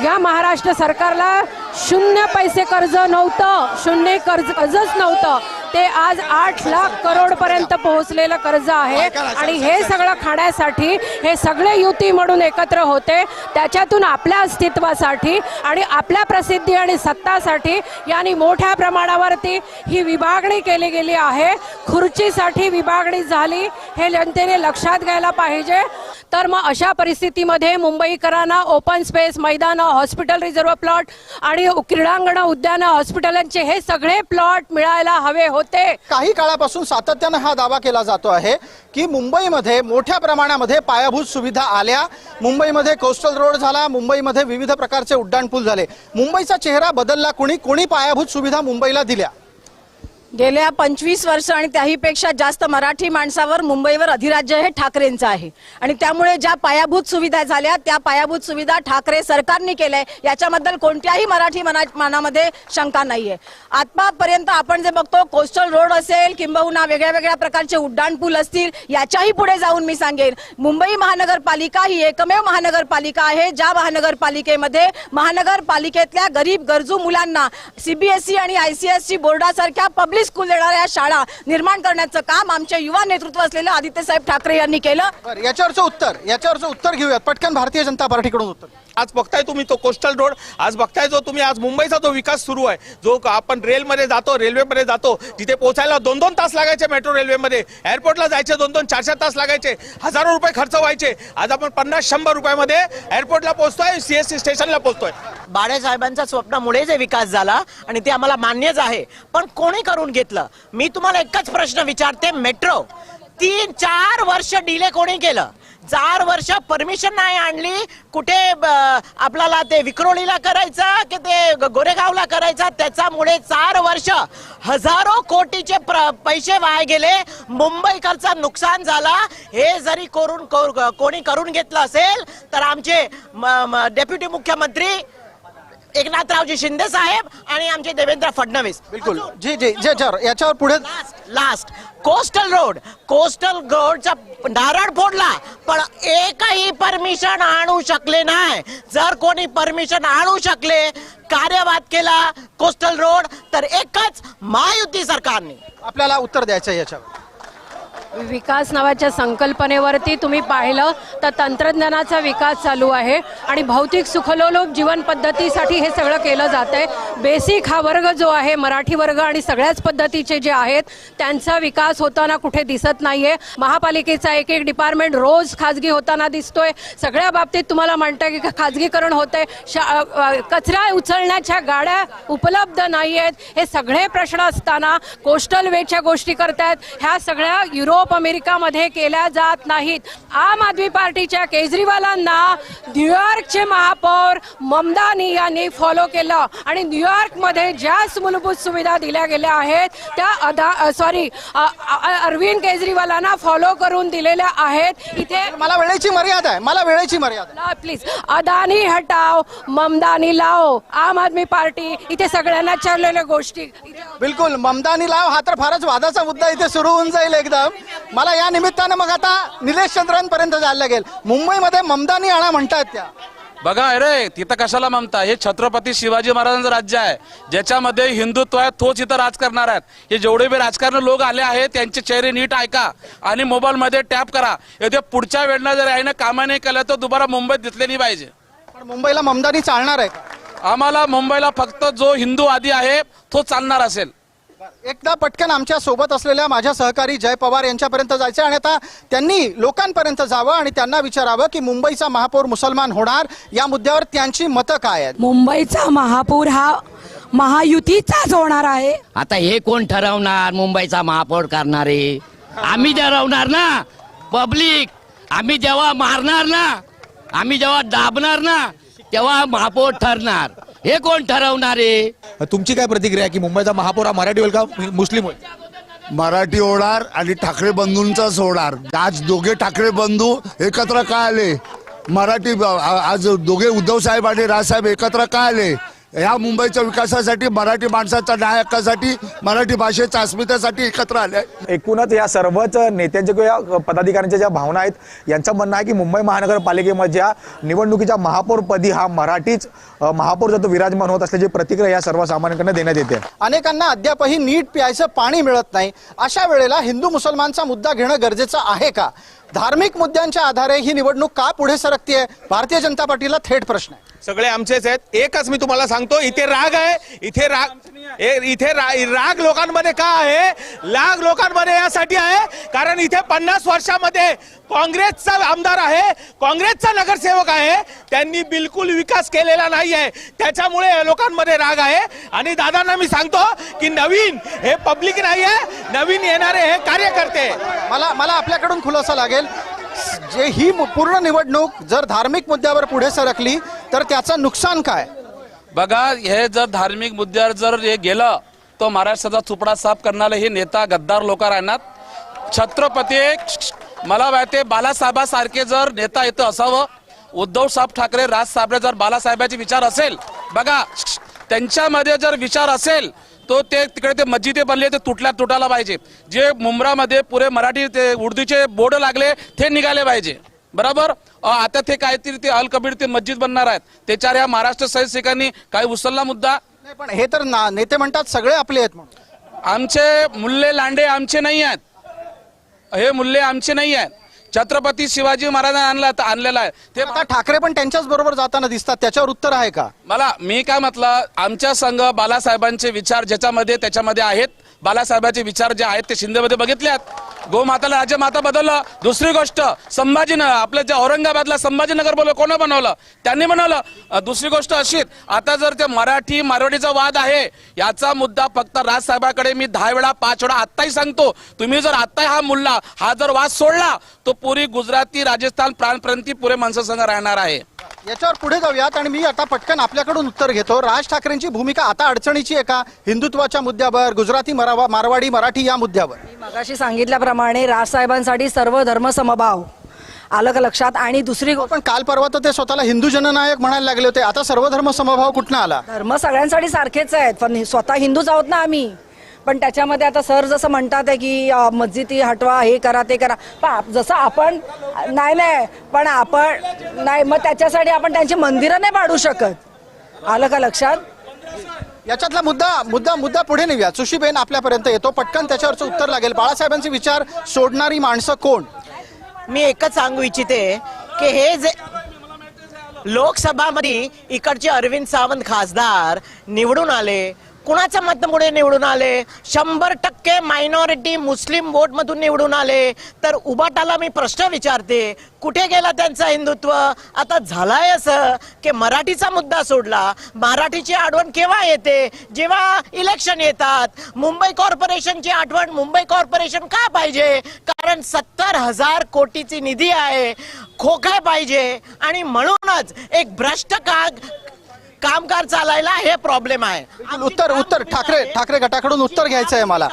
या महाराष्ट्र सरकारला 0 पैसे कर्ज नव्हतं, 0 कर्जच नव्हतं. ते आज 8 लाख करोड पर्यंत पोहोचलेलं कर्ज आहे आणि हे सगळं खाण्यासाठी हे सगळे युती म्हणून एकत्र होते. त्याच्यातून आपल्या अस्तित्वासाठी आणि आपल्या प्रसिद्धी आणि सत्तासाठी यांनी मोठ्या प्रमाणावरती ही विभागणी केली गेली आहे. खुर्चीसाठी विभागणी झाली हे जनतेने लक्षात घ्यायला पाहिजे. तर मग अशा परिस्थितीमध्ये मुंबईकरांना ओपन स्पेस, मैदानं, हॉस्पिटल रिझर्व प्लॉट आणि क्रीडांगणं, उद्यानं, हॉस्पिटलांचे हे सगळे प्लॉट मिळायला हवे होते. काही काळापासून सातत्यानं हा दावा केला जातो आहे की मुंबईमध्ये मोठ्या प्रमाणामध्ये पायाभूत सुविधा आल्या, मुंबईमध्ये कोस्टल रोड झाला, मुंबईमध्ये विविध प्रकारचे उड्डाणपूल झाले. मुंबईचा चेहरा बदलला. कोणी पायाभूत सुविधा मुंबईला दिल्या? गेल्या 25 वर्ष आणि त्याहीपेक्षा जास्त मराठी माणसावर मुंबईवर अधिराज्य हे ठाकरेंचं आहे आणि त्यामुळे ज्या पायाभूत सुविधा झाल्या त्या पायाभूत सुविधा ठाकरे सरकारने केल्या, याच्याबद्दल कोणत्याही मराठी मनामध्ये शंका नाहीये. आतापर्यंत आपण जे बघतो, कोस्टल रोड असेल किंबहुना वेगळ्या प्रकारचे उड्डाणपूल असतील, याच्याही पुढे जाऊन मी सांगेन, मुंबई महानगरपालिका ही एकमेव महानगरपालिका आहे ज्या महानगरपालिकेमध्ये महानगरपालिकेतल्या गरीब गरजू मुलांना CBSE आणि ICSE बोर्डासारख्या पब्लिक इंग्लिश स्कूल देणाऱ्या शाळा निर्माण करण्याचं काम आमच्या युवा नेतृत्व असलेलं आदित्य साहेब ठाकरे यांनी केलं. बरं, याच्यावरचं उत्तर घेऊयात पटकन भारतीय जनता पार्टीकडून उत्तर. आज बघताय तुम्ही तो कोस्टल रोड, आज बघताय जो तुम्ही आज मुंबईचा जो विकास सुरू आहे, जो आपण रेलमध्ये जातो, रेल्वेमध्ये जातो, जिथे पोहोचायला 2-2 तास लागायचे मेट्रो रेल्वेमध्ये, एअरपोर्टला जायचे 2-2, 4-4 तास लागायचे, हजारो रुपये खर्च व्हायचे. आज आपण 50-100 रुपयामध्ये एअरपोर्टला पोहोचतोय, CST स्टेशनला पोहोचतोय. बाळासाहेबांच्या स्वप्नामुळे जे विकास झाला आणि ते आम्हाला मान्यच आहे, पण कोणी करून घेतलं? मी तुम्हाला एकच प्रश्न विचारते, मेट्रो 3-4 वर्ष डिले कोणी केलं? 4 वर्ष परमिशन नाही आणली. कुठे आपल्याला ते विक्रोळीला करायचं की ते गोरेगावला करायचं, त्याच्यामुळे 4 वर्ष हजारो कोटीचे पैसे वाया गेले, मुंबईकरचा नुकसान झाला. हे जरी कोणी करून घेतलं असेल तर आमचे डेप्युटी मुख्यमंत्री एकनाथरावजी शिंदे साहेब आणि आमचे देवेंद्र फडणवीस. बिलकुल जी जी याच्यावर पुढे लास्ट कोस्टल रोडचा नारळ फोडला, पण एकही परमिशन आणू शकले नाही. जर कोणी परमिशन आणू शकले, कार्यवाद केला कोस्टल रोड, तर एकच महायुती सरकारने. आपल्याला उत्तर द्यायचं याच्यावर. विकास नावाच्या संकल्पनेवरती तुम्ही पाहिलं तर तंत्रज्ञानाचा विकास चालू आहे आणि भौतिक सुखलोलूप जीवन पद्धतीसाठी हे सगळं केलं जात आहे. बेसिक हा वर्ग जो आहे, मराठी वर्ग आणि सगळ्याच पद्धतीचे जे आहेत त्यांचा विकास होताना कुठे दिसत नाहीये. महापालिकेचा एक डिपार्टमेंट रोज खाजगी होताना दिसतोय. सगळ्या बाबतीत तुम्हाला म्हणतं की खाजगीकरण होतंय. कचरा उचलण्याच्या गाड्या उपलब्ध नाही आहेत. हे सगळे प्रश्न असताना कोस्टल वेच्या गोष्टी करतायत. ह्या सगळ्या युरोप अमेरिकामध्ये केल्या जात नाहीत. आम आदमी पार्टीच्या केजरीवालांना न्यूयॉर्कचे महापौर ममदानी यांनी फॉलो केलं आणि न्यूयॉर्कमध्ये ज्या मूलभूत सुविधा दिल्या गेल्या आहेत त्या अरविंद केजरीवालांना फॉलो करून दिलेल्या आहेत. इथे मला वेळेची मर्यादा प्लीज. अदानी हटाव, ममदानी लाव. आम आदमी पार्टी इथे सगळ्यांना चाललेल्या गोष्टी. बिलकुल ममदानी लाव हा तर फारच वादाचा मुद्दा इथे सुरू होऊन जाईल एकदम. मला या निमित्तानं मग आता निलेश चंद्रांपर्यंत जायला लागेल. मुंबईमध्ये ममदानी आणा म्हणतायत त्या. बघा अरे तिथं कशाला ममता, हे छत्रपती शिवाजी महाराजांचं राज्य आहे, ज्याच्यामध्ये हिंदुत्व आहे, तोच इथं राज करणार आहेत. हे जेवढे बी राजकारण लोक आले आहेत त्यांचे चेहरे नीट ऐका आणि मोबाईल मध्ये टॅप करा. येथे पुढच्या वेळेला जर याने कामा नाही केलं तर दुबारा मुंबईत दिसले नाही पाहिजे. पण मुंबईला ममदानी चालणार आहे का? आम्हाला मुंबईला फक्त जो हिंदू आदी आहे तो चालणार असेल. एकदा पटकन आमच्या सोबत असलेल्या माझ्या सहकारी जय पवार यांच्यापर्यंत जायचं आणि आता त्यांनी लोकांपर्यंत जावं आणि त्यांना विचारावं की मुंबईचा महापौर मुसलमान होणार या मुद्द्यावर त्यांची मतं काय आहेत. मुंबईचा महापौर हा महायुतीचाच होणार आहे. आता हे कोण ठरवणार मुंबईचा महापौर करणारे? आम्ही ठरवणार ना, पब्लिक. आम्ही जेव्हा मारणार ना, आम्ही जेव्हा दाबणार ना, तेव्हा महापौर ठरणार. हे कोण ठरवणार आहे? तुमची काय प्रतिक्रिया की मुंबईचा महापौर हा मराठी होईल का मुस्लिम होईल? मराठी होणार आणि ठाकरे बंधूंचाच होणार. आज दोघे ठाकरे बंधू एकत्र का आले? मराठी आज दोघे उद्धव साहेब आणि राजसाहेब एकत्र का आले? या मुंबईच्या विकासासाठी, मराठी माणसाच्या न्याय हक्कासाठी, मराठी भाषेच्या अस्मितेसाठी एकत्र आले. एकूणच या सर्वच नेत्यांच्या किंवा पदाधिकाऱ्यांच्या ज्या भावना आहेत यांचं म्हणणं आहे की मुंबई महानगरपालिकेमध्ये निवडणुकीच्या महापौरपदी हा मराठीच महापौर जातो विराजमान होत असल्याची प्रतिक्रिया या सर्वसामान्यांकडून देण्यात येते. अनेकांना अद्यापही नीट प्यायचं पाणी मिळत नाही. अशा वेळेला हिंदू मुसलमानचा मुद्दा घेणं गरजेचं आहे का? धार्मिक मुद्द्यांच्या आधारे ही निवडणूक का पुढे सरकतेय? भारतीय जनता पार्टीला थेट प्रश्न आहे. सगळे आमचेच आहेत. एकच मी तुम्हाला सांगतो, इथे राग आहे. इथे राग लोकांमध्ये का आहे? लाग लोकांमध्ये यासाठी आहे कारण इथे 50 वर्षामध्ये काँग्रेसचा आमदार आहे, काँग्रेसचा नगरसेवक आहे, त्यांनी बिलकुल विकास केलेला नाही आहे. त्याच्यामुळे लोकांमध्ये राग आहे. आणि दादांना मी सांगतो की नवीन हे पब्लिक नाही आहे, नवीन येणारे हे कार्यकर्ते. मला आपल्याकडून खुलासा लागेल, जे ही पूर्ण निवडणूक जर धार्मिक मुद्द्यावर पुढे सरकली तर त्याचं नुकसान काय? बघा, हे जर धार्मिक मुद्द्यावर जर हे गेलं तर महाराष्ट्राचा चुपडा साफ करणारे हे नेता गद्दार लोक राहणार. छत्रपती मला माहिती बालासाहेबासारखे जर नेता इथं असावं, उद्धव साहेब ठाकरे, राज साहेब जर बालासाहेबांचे विचार असेल, बघा त्यांच्यामध्ये जर विचार असेल तो ते तिकडे ते मस्जिदे बनले ते तुटायला पाहिजे. जे मुंब्रामध्ये पुरे मराठी ते उर्दूचे बोर्ड लागले ते निघाले पाहिजे. बरोबर. आता ते काहीतरी ते अल कबीर ते मस्जिद बनणार आहेत, त्याच्यावर या महाराष्ट्र सैनिकांनी काही उचलला मुद्दा नाही. पण हे तर नेते म्हणतात सगळे आपले आहेत म्हणून. आमचे मूल्य लांडे आमचे नाही आहेत, हे मूल्य आमचे नाही आहेत. छत्रपती शिवाजी महाराजांनी आणलेला आहे ते. आता ठाकरे पण त्यांच्याच बरोबर जाताना दिसतात, त्याच्यावर उत्तर आहे का? मी काय म्हटलं, आमच्या संघ बाळासाहेबांचे विचार त्याच्यामध्ये आहेत. बाळासाहेबांचे विचार जे आहेत ते शिंदेमध्ये बघितल्यात. गोमाताला राजमाता बदललं. दुसरी गोष्ट, आपलं जे औरंगाबादला संभाजीनगर कोण बनवलं? त्यांनी बनवलं. दुसरी गोष्ट अशी, आता जर ते मराठी मारवाडीचा वाद आहे, याचा मुद्दा फक्त राजसाहेबांकडे मी 10 वेळा 5 वेळा आत्ताही सांगतो. तुम्ही जर आत्ता हा जर वाद सोडला तो पुरी गुजराती राजस्थान प्रांतपर्यंत पुरे माणसासंघ राहणार आहे. याच्यावर पुढे जाऊयात आणि मी आता पटकन आपल्याकडून उत्तर घेतो. राज ठाकरेंची भूमिका आता अडचणीची आहे का हिंदुत्वाच्या मुद्द्यावर, गुजराती मारवाडी मराठी या मुद्द्यावर? मी मगाशी सांगितल्याप्रमाणे राजसाहेबांसाठी सर्व धर्म समभाव आलं का लक्षात. आणि दुसरी पण काल परवा तर ते स्वतःला हिंदू जननायक म्हणायला लागले होते, आता सर्व धर्म समभाव कुठनं आला? धर्म सगळ्यांसाठी सारखेच आहेत, पण स्वतः हिंदूच आहोत ना आम्ही. पण त्याच्यामध्ये आता सर जसं म्हणतात आहे की मस्जिदी हटवा, हे करा ते करा, पण जसं आपण नाही पण आपण नाही, मग त्याच्यासाठी आपण त्यांची मंदिरं नाही पाडू शकत. आलं का लक्षात? याच्यातला मुद्दा पुढे नेऊया. सुशीबेन आपल्यापर्यंत येतो, पटकन त्याच्यावरचं उत्तर लागेल. बाळासाहेबांचे विचार सोडणारी माणसं कोण? मी एकच सांगू इच्छिते की हे जे लोकसभामध्ये इकडचे अरविंद सावंत खासदार निवडून आले, कुणाच्या मतामुळे निवडून आले? 100% मायनॉरिटी मुस्लिम वोट मधून निवडून आले. तर उबाटाला मी प्रश्न विचारते, कुठे गेला त्यांचा हिंदुत्व? आता झालाय असं की मराठीचा मुद्दा सोडला. मराठीची आठवण केव्हा येते? जेव्हा इलेक्शन येतात. मुंबई कॉर्पोरेशनची आठवण मुंबई कॉर्पोरेशन का पाहिजे? कारण 70,000 कोटीची निधी आहे, खोकाय पाहिजे. आणि म्हणूनच एक भ्रष्ट कामगार चालायला हे प्रॉब्लेम आहे. उत्तर ठाकरे गटाकडून उत्तर घ्यायचं आहे मला.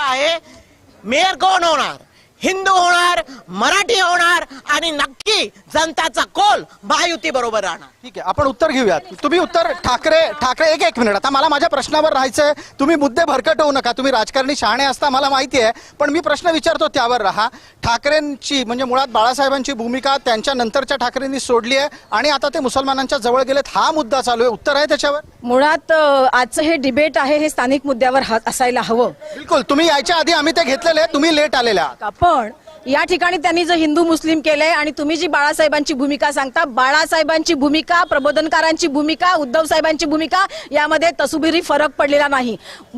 मेयर कोण होणार? हिंदू होणार, मराठी होणार आणि नक्की जनताचा कौल महायुती बरोबर राहणार. ठीक आहे, आपण उत्तर घेऊयात. तुम्ही उत्तर ठाकरे एक मिनिट. आता मला माझ्या प्रश्नावर राहायचंय. तुम्ही मुद्दे भरकटवू नका, तुम्ही राजकारणी शहाणे असता मला माहिती आहे, पण मी प्रश्न विचारतो त्यावर राहा. ठाकरेंची म्हणजे मुळात बाळासाहेबांची भूमिका त्यांच्या नंतरच्या ठाकरेंनी सोडली आहे आणि आता ते मुसलमानांच्या जवळ गेलेत, हा मुद्दा चालू आहे. उत्तर आहे त्याच्यावर? मुळात आजचं हे डिबेट आहे हे स्थानिक मुद्द्यावर असायला हवं. बिलकुल. तुम्ही यायच्या आधी आम्ही ते घेतलेले, तुम्ही लेट आलेल्या. पण या ठिकाणी त्यांनी जो हिंदू मुस्लिम केलंय आणि तुम्ही जी बाळासाहेबांची भूमिका सांगता, बाळासाहेबांची भूमिका, प्रबोधनकारांची भूमिका, उद्धव साहेबांची भूमिका यामध्ये तसुबिरी फरक पडलेला नाही.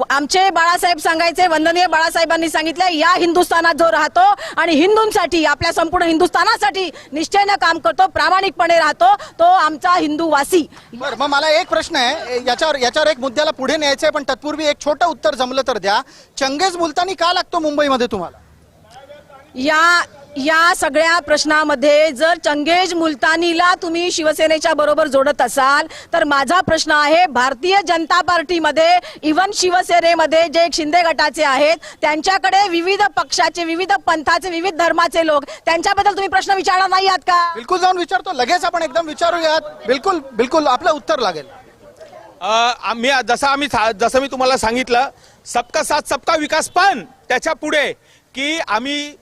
आमचे बाळासाहेब सांगायचे, वंदनीय बाळासाहेबांनी सांगितलं, या हिंदुस्थानात जो राहतो आणि हिंदूंसाठी, आपल्या संपूर्ण हिंदुस्थानासाठी निश्चयाने काम करतो, प्रामाणिकपणे राहतो, तो आमचा हिंदूवासी. बरं, मग मला एक प्रश्न आहे याच्यावर एक मुद्द्याला पुढे न्यायचंय, पण तत्पूर्वी एक छोटं उत्तर जमलं तर द्या. चंगेज मुलतानी का लागतो मुंबईमध्ये तुम्हाला? या सगळ्या प्रश्नामध्ये जर चंगेज मुलतानीला तुम्ही शिवसेनेच्या बरोबर जोडत असाल तर माझा प्रश्न आहे, भारतीय जनता पार्टीमध्ये इव्हन शिवसेनेमध्ये जे शिंदे गटाचे आहेत त्यांच्याकडे विविध पक्षाचे, विविध पंथाचे, विविध धर्माचे लोक, त्यांच्याबद्दल तुम्ही प्रश्न विचारणार नाही आहात का? बिलकुल जाऊन विचारतो, लगेच आपण एकदम विचारूयात. बिलकुल आपलं उत्तर लागेल. जसं मी तुम्हाला सांगितलं, सबका साथ सबका विकास, पण त्याच्या पुढे की आम्ही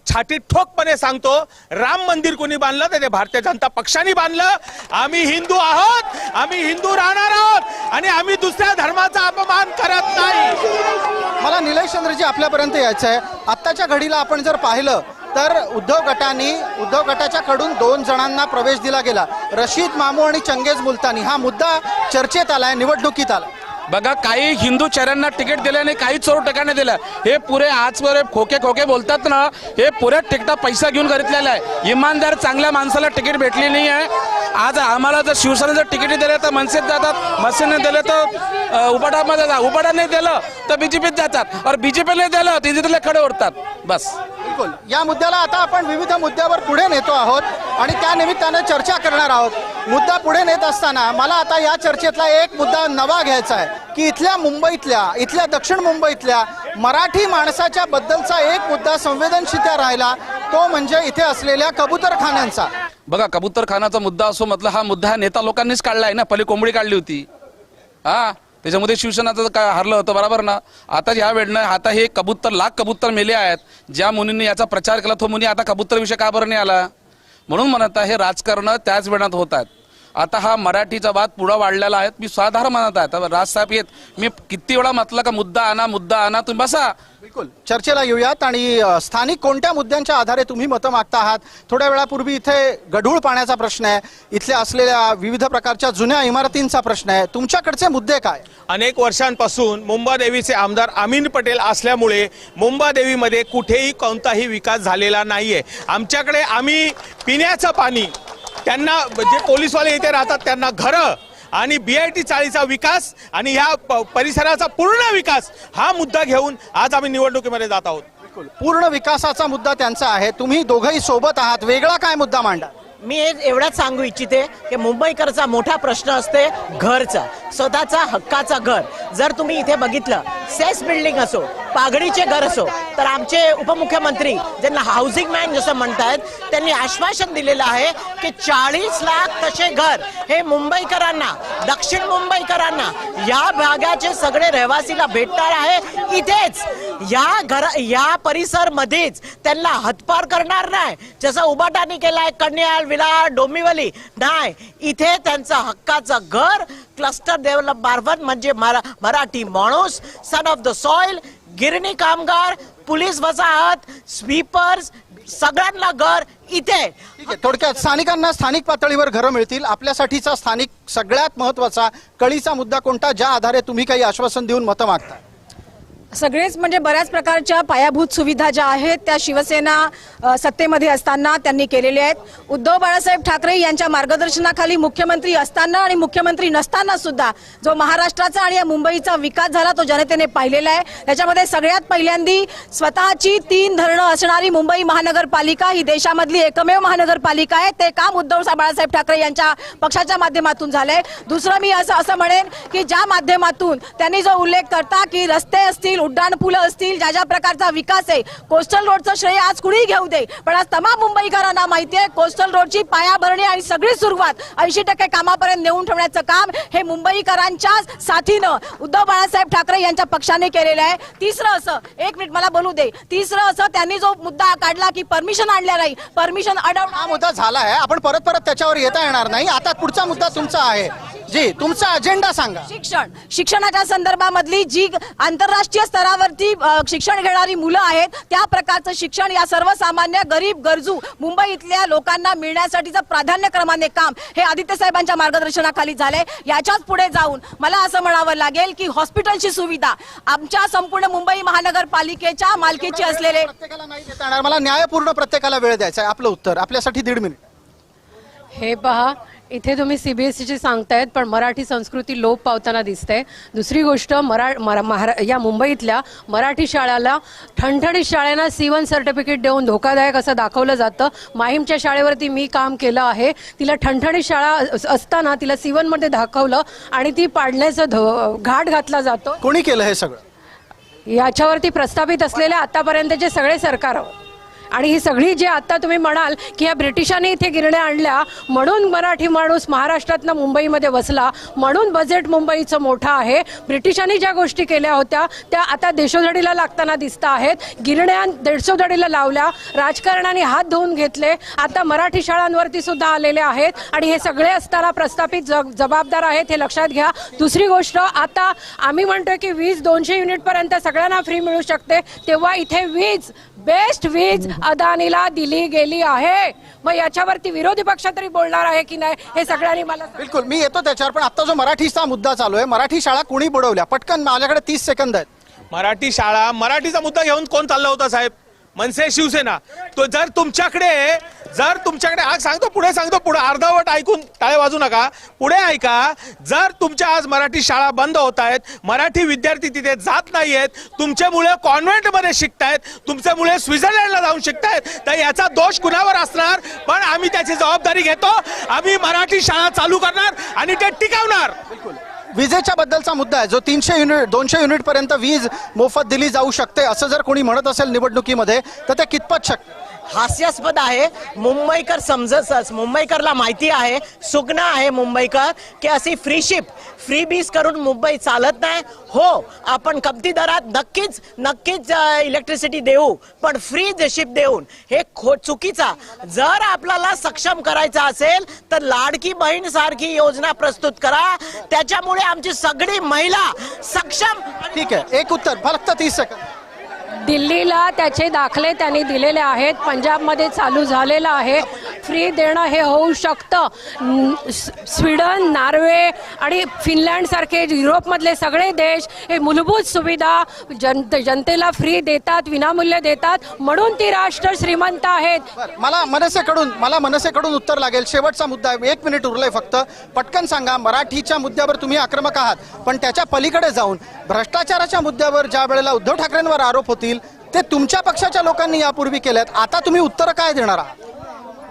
छाती ठोकपणे सांगतो, राम मंदिर कोणी बांधलं तर ते भारतीय जनता पक्षाने बांधलं. आम्ही हिंदू आहोत, आम्ही हिंदू राहणार आहोत आणि आम्ही दुसऱ्या धर्माचा अपमान करत नाही. मला निलेश चंद्रजी आपल्यापर्यंत यायचं आहे. आत्ताच्या घडीला आपण जर पाहिलं तर उद्धव गटाच्या कडून 2 जणांना प्रवेश दिला गेला, रशीद मामू आणि चंगेज मुलतानी. हा मुद्दा चर्चेत आलाय, निवडणुकीत आला. बघा, काही हिंदू चेहऱ्यांना तिकीट दिलं आणि काही चोर टकाने दिलं. हे पुरे आजवर खोके बोलतात ना, हे पुरे तिकटा पैसा घेऊन घेतलेला आहे. इमानदार चांगल्या माणसाला तिकीट भेटली नाही आहे. आज आम्हाला जर शिवसेना जर तिकीट दिले तर मनसेत जातात, मनसेने दिले तर उबाटामध्ये जातात, उबाटा नाही दिलं तर बीजेपीत जातात, और बीजेपी नाही दिलं तर तिथले खडे ओढतात. बस. बिलकुल. या मुद्द्याला आता आपण विविध मुद्द्यावर पुढे नेतो आहोत आणि त्या निमित्तानं चर्चा करणार आहोत. मुद्दा पुढे नेत असताना मला आता या चर्चेतला एक मुद्दा नवा घ्यायचा आहे की इथल्या दक्षिण मुंबईतल्या मराठी माणसाच्या बद्दलचा एक मुद्दा संवेदनशील राहिला, तो म्हणजे इथे असलेल्या कबूतरखान्यांचा. बघा, कबूतरखानाचा मुद्दा असो, मतलब हा मुद्दा नेता लोकांनीच काढलाय ना. पहिली कोंबडी काढली होती, त्याच्यामध्ये शिवसेनाचं काय हरलं होतं, बरोबर ना. आता ह्या वेळेनं आता हे लाख कबूतर मेले आहेत. ज्या मुनींनी याचा प्रचार केला तो मुनी आता कबूतर विषय का बरं नाही आला? म्हणून म्हणत आहे, राजकारण त्याच वेळात होत आहेत. आता हा मराठीचा वाद पुढे वाढलेला आहे. मी साधारण म्हणत आहे. आता राजसाहेब येत मी किती वेळा म्हटलं का मुद्दा आणा तुम्ही बसा. बिलकुल चर्चेला येऊयात आणि स्थानिक कोणत्या मुद्द्यांच्या आधारे तुम्ही मतं मागता आहात. थोड्या वेळापूर्वी इथे गढूळ पाण्याचा प्रश्न आहे, इथल्या असलेल्या विविध प्रकारच्या जुन्या इमारतींचा प्रश्न आहे. तुमच्याकडचे मुद्दे काय? अनेक वर्षांपासून मुंबादेवीचे आमदार अमीन पटेल असल्यामुळे मुंबादेवीमध्ये कुठेही कोणताही विकास झालेला नाहीये. आमच्याकडे आम्ही पिण्याचं पाणी, त्यांना जे पोलीसवाले इथे राहतात त्यांना घरं आणि BIT चाळीचा विकास आणि ह्या परिसराचा पूर्ण विकास हा मुद्दा घेऊन आज आम्ही निवडणुकीमध्ये जात आहोत. पूर्ण विकासाचा मुद्दा त्यांचा आहे. तुम्ही दोघंही सोबत आहात, वेगळा काय मुद्दा मांडा? मी एवढंच सांगू इच्छिते की मुंबईकरचा मोठा प्रश्न असते घरचा, स्वतःचा हक्काचा घर. जर तुम्ही इथे बघितलं सेस बिल्डिंग असो, पागडीचे घर असो, तर आमचे उपमुख्यमंत्री ज्यांना हाऊसिंग मॅन जसं म्हणतायत त्यांनी आश्वासन दिलेलं आहे की 40 लाख तसे घर हे मुंबईकरांना, दक्षिण मुंबईकरांना, या भागाचे सगळे रहिवासीला भेटणार आहे. इथेच या परिसर मध्येच त्यांना हद्दपार करणार नाही, जसं उबाटानी केलाय कन्याल, विरार, डोंबिवली. नाही, इथे त्यांचं हक्काचं घर, क्लस्टर डेव्हलप मार्फत म्हणजे मराठी माणूस, सन ऑफ द सॉइल, गिरणी कामगार, पोलीस वसाहत, स्वीपर्स, सगळ्यांना घर इथे. ठीक आहे, थोडक्यात स्थानिकांना स्थानिक पातळीवर घरं मिळतील. आपल्यासाठीचा स्थानिक सगळ्यात महत्वाचा कळीचा मुद्दा कोणता, ज्या आधारे तुम्ही काही आश्वासन देऊन मतं मागता? सगळेच म्हणजे बऱ्याच प्रकारच्या पायाभूत सुविधा ज्या आहेत त्या शिवसेना सत्तेमध्ये असताना त्यांनी केलेल्या आहेत. उद्धव बाळासाहेब ठाकरे यांच्या मार्गदर्शनाखाली मुख्यमंत्री असताना आणि मुख्यमंत्री नसताना सुद्धा जो महाराष्ट्राचा आणि मुंबईचा विकास झाला तो जनतेने पाहिलेला आहे. त्याच्यामध्ये सगळ्यात पहिल्यांदी स्वतःची 3 धरणं असणारी मुंबई महानगरपालिका ही देशामधली एकमेव महानगरपालिका आहे. ते काम उद्धव बाळासाहेब ठाकरे यांच्या पक्षाच्या माध्यमातून झालंय. दुसरं मी असं म्हणेन की ज्या माध्यमातून त्यांनी जो उल्लेख करता की रस्ते असतील, उड्डाण पुलं असतील, ज्या ज्या प्रकारचा विकास आहे, कोस्टल रोडचं श्रेय आज कुणी घेऊ दे, पण आज तमाम मुंबईकरांना माहिती आहे कोस्टल रोडची पायाभरणी आणि सगळी सुरुवात 80% कामापर्यंत नेऊन ठेवण्याचं काम हे मुंबईकरांच्या साथीनं उद्धव बाळासाहेब ठाकरे यांच्या पक्षाने केलेलं आहे. तिसरं असं, एक मिनिट मला बोलू दे, तिसरं असं त्यांनी जो मुद्दा काढला की परमिशन आणल्या नाही, परमिशन अडवणं, हा मुद्दा झाला आहे. आपण परत त्याच्यावर येता येणार नाही. आता पुढचा मुद्दा तुमचा आहे. जी, तुमचा अजेंडा सांगा. शिक्षणाच्या संदर्भामधली जी आंतरराष्ट्रीय स्तरावरती शिक्षण घेणारी मुलं आहेत त्या प्रकारचं शिक्षण या सर्वसामान्य गरीब गरजू मुंबईतल्या लोकांना मिळण्यासाठीचं प्राधान्यक्रमाने काम हे आदित्य साहेबांच्या मार्गदर्शनाखाली झालंय. याच्याच पुढे जाऊन मला असं म्हणावं लागेल की हॉस्पिटलची सुविधा आमच्या संपूर्ण मुंबई महानगरपालिकेच्या मालकीची असलेले. प्रत्येकाला नाही देता येणार, मला न्यायपूर्ण प्रत्येकाला वेळ द्यायचा आहे. आपलं उत्तर आपल्यासाठी 1.5 मिनिट. हे पहा, इथे तुम्ही CBSEची सांगतायत पण मराठी संस्कृती लोप पावताना दिसते. दुसरी गोष्ट, या मुंबईतल्या मराठी शाळाला ठणठणीत शाळेना C1 सर्टिफिकेट देऊन धोकादायक असं दाखवलं जातं. माहीमच्या शाळेवरती मी काम केलं आहे. तिला ठणठणीत शाळा असताना तिला C1 मध्ये दाखवलं आणि ती पाडण्याचा घाट घातला जातो. कोणी केलं हे सगळं? याच्यावरती प्रस्थापित असलेल्या आतापर्यंतचे सगळे सरकार. आणि ही सगळी जे आता तुम्ही म्हणाल की या ब्रिटिशांनी इथे गिरण्या आणल्या म्हणून मराठी माणूस महाराष्ट्रातनं मुंबईमध्ये वसला, म्हणून बजेट मुंबईचं मोठं आहे. ब्रिटिशांनी ज्या गोष्टी केल्या होत्या त्या आता देशोधडीला लागताना दिसत आहेत. गिरण्या देशोधडीला लावल्या, राजकारणाने हात धुवून घेतले, आता मराठी शाळांवरती सुद्धा आलेले आहेत आणि हे सगळे असताना प्रस्थापित जबाबदार आहेत हे लक्षात घ्या. दुसरी गोष्ट, आता आम्ही म्हणतोय की वीज 200 युनिटपर्यंत सगळ्यांना फ्री मिळू शकते, तेव्हा इथे वीज, बेस्ट वीज अदानीला दिली गेली आहे. मग याच्यावरती विरोधी पक्ष तरी बोलणार आहे की नाही हे सगळ्यांनी मला. बिलकुल, मी येतो त्याच्यावर. पण आता जो मराठीचा मुद्दा चालू आहे, मराठी शाळा कोणी बुडवल्या? पटकन, माझ्याकडे 30 सेकंद आहेत. मराठी शाळा, मराठीचा मुद्दा घेऊन कोण चालला होता साहेब? मनसे, शिवसेना. तो जर तुमच्याकडे आज सांगतो, पुढे सांगतो, पुढे अर्धावट ऐकून टाळे वाजू नका, पुढे ऐका. जर तुमच्या आज मराठी शाळा बंद होत आहेत, मराठी विद्यार्थी तिथे जात नाहीयेत, तुमच्या मुले कॉन्व्हेंटमध्ये शिकतायत, तुमच्या मुले स्वित्झर्लंडला जाऊन शिकतायत, तर याचा दोष कुणावर असणार? पण आम्ही त्याची जबाबदारी घेतो. आम्ही मराठी शाळा चालू करणार आणि ते टिकवणार. विजेच्या बद्दलचा मुद्दा आहे जो 300 युनिट 200 युनिट पर्यंत वीज मोफत दिली जाऊ शकते असं जर कोणी म्हणत असेल निवडणुकीमध्ये तर ते कितपत शक्य? हास्यास्पद आहे. मुंबईकर समजतच, मुंबईकरला माहिती आहे, सुज्ञ आहे मुंबईकर की अशी फ्री बीस करून मुंबई चालत नाही. हो, आपण कमती दरात नक्कीच इलेक्ट्रिसिटी देऊ, पण फ्री शिप देऊन हे चुकीचा. जर आपल्याला सक्षम करायचं असेल तर लाडकी बहीण सारखी योजना प्रस्तुत करा, त्याच्यामुळे आमची सगळी महिला सक्षम. ठीक आहे, एक उत्तर फक्त 30 सेकंद. दिल्लीला त्याचे दाखले त्यांनी दिलेले आहेत, पंजाबमध्ये चालू झालेलं आहे. फ्री देणं हे होऊ शकतं. स्वीडन, नॉर्वे आणि फिनलँड सारखे युरोपमधले सगळे देश हे मूलभूत सुविधा जनतेला फ्री देतात, विनामूल्य देतात, म्हणून ती राष्ट्र श्रीमंत आहेत. मला मनसेकडून उत्तर लागेल. शेवटचा मुद्दा, 1 मिनिट उरलंय फक्त. पटकन सांगा, मराठीच्या मुद्द्यावर तुम्ही आक्रमक आहात, पण त्याच्या पलीकडे जाऊन भ्रष्टाचाराच्या मुद्द्यावर ज्या वेळेला उद्धव ठाकरेंवर आरोप होतील ते तुमच्या पक्षाच्या लोकांनी यापूर्वी केलेत, आता तुम्ही उत्तर काय देणार आहात?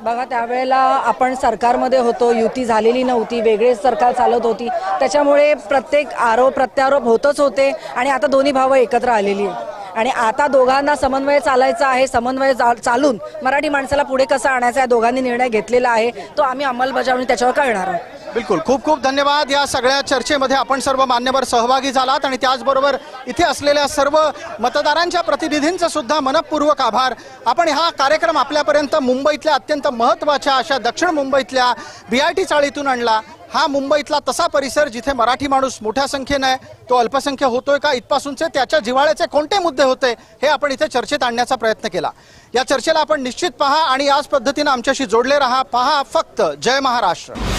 बघा, त्यावेळेला आपण सरकारमध्ये होतो, युती झालेली नव्हती, वेगळेच सरकार चालत होती, त्याच्यामुळे प्रत्येक आरोप प्रत्यारोप होतच होते. आणि आता दोन्ही भावं एकत्र आलेली आहे आणि आता दोघांना समन्वय चालायचा आहे. समन्वय चालून मराठी माणसाला पुढे कसा आणायचा आहे, दोघांनी निर्णय घेतलेला आहे, तो आम्ही अंमलबजावणी त्याच्यावर करणार आहोत. बिलकुल, खूप खूप धन्यवाद. या सगळ्या चर्चेमध्ये आपण सर्व मान्यवर सहभागी झालात आणि त्याचबरोबर इथे असलेल्या सर्व मतदारांच्या प्रतिनिधींचा सुद्धा मनपूर्वक आभार. आपण हा कार्यक्रम आपल्यापर्यंत मुंबईतल्या अत्यंत महत्त्वाच्या अशा दक्षिण मुंबईतल्या BIT चाळीतून आणला. हा मुंबईतला तसा परिसर जिथे मराठी माणूस मोठ्या संख्येने आहे, तो अल्पसंख्य होतोय का, इथपासूनचे त्याच्या जिव्हाळ्याचे कोणते मुद्दे होते हे आपण इथे चर्चेत आणण्याचा प्रयत्न केला. या चर्चेला आपण निश्चित पहा आणि याच पद्धतीने आमच्याशी जोडले रहा. पहा फक्त जय महाराष्ट्र.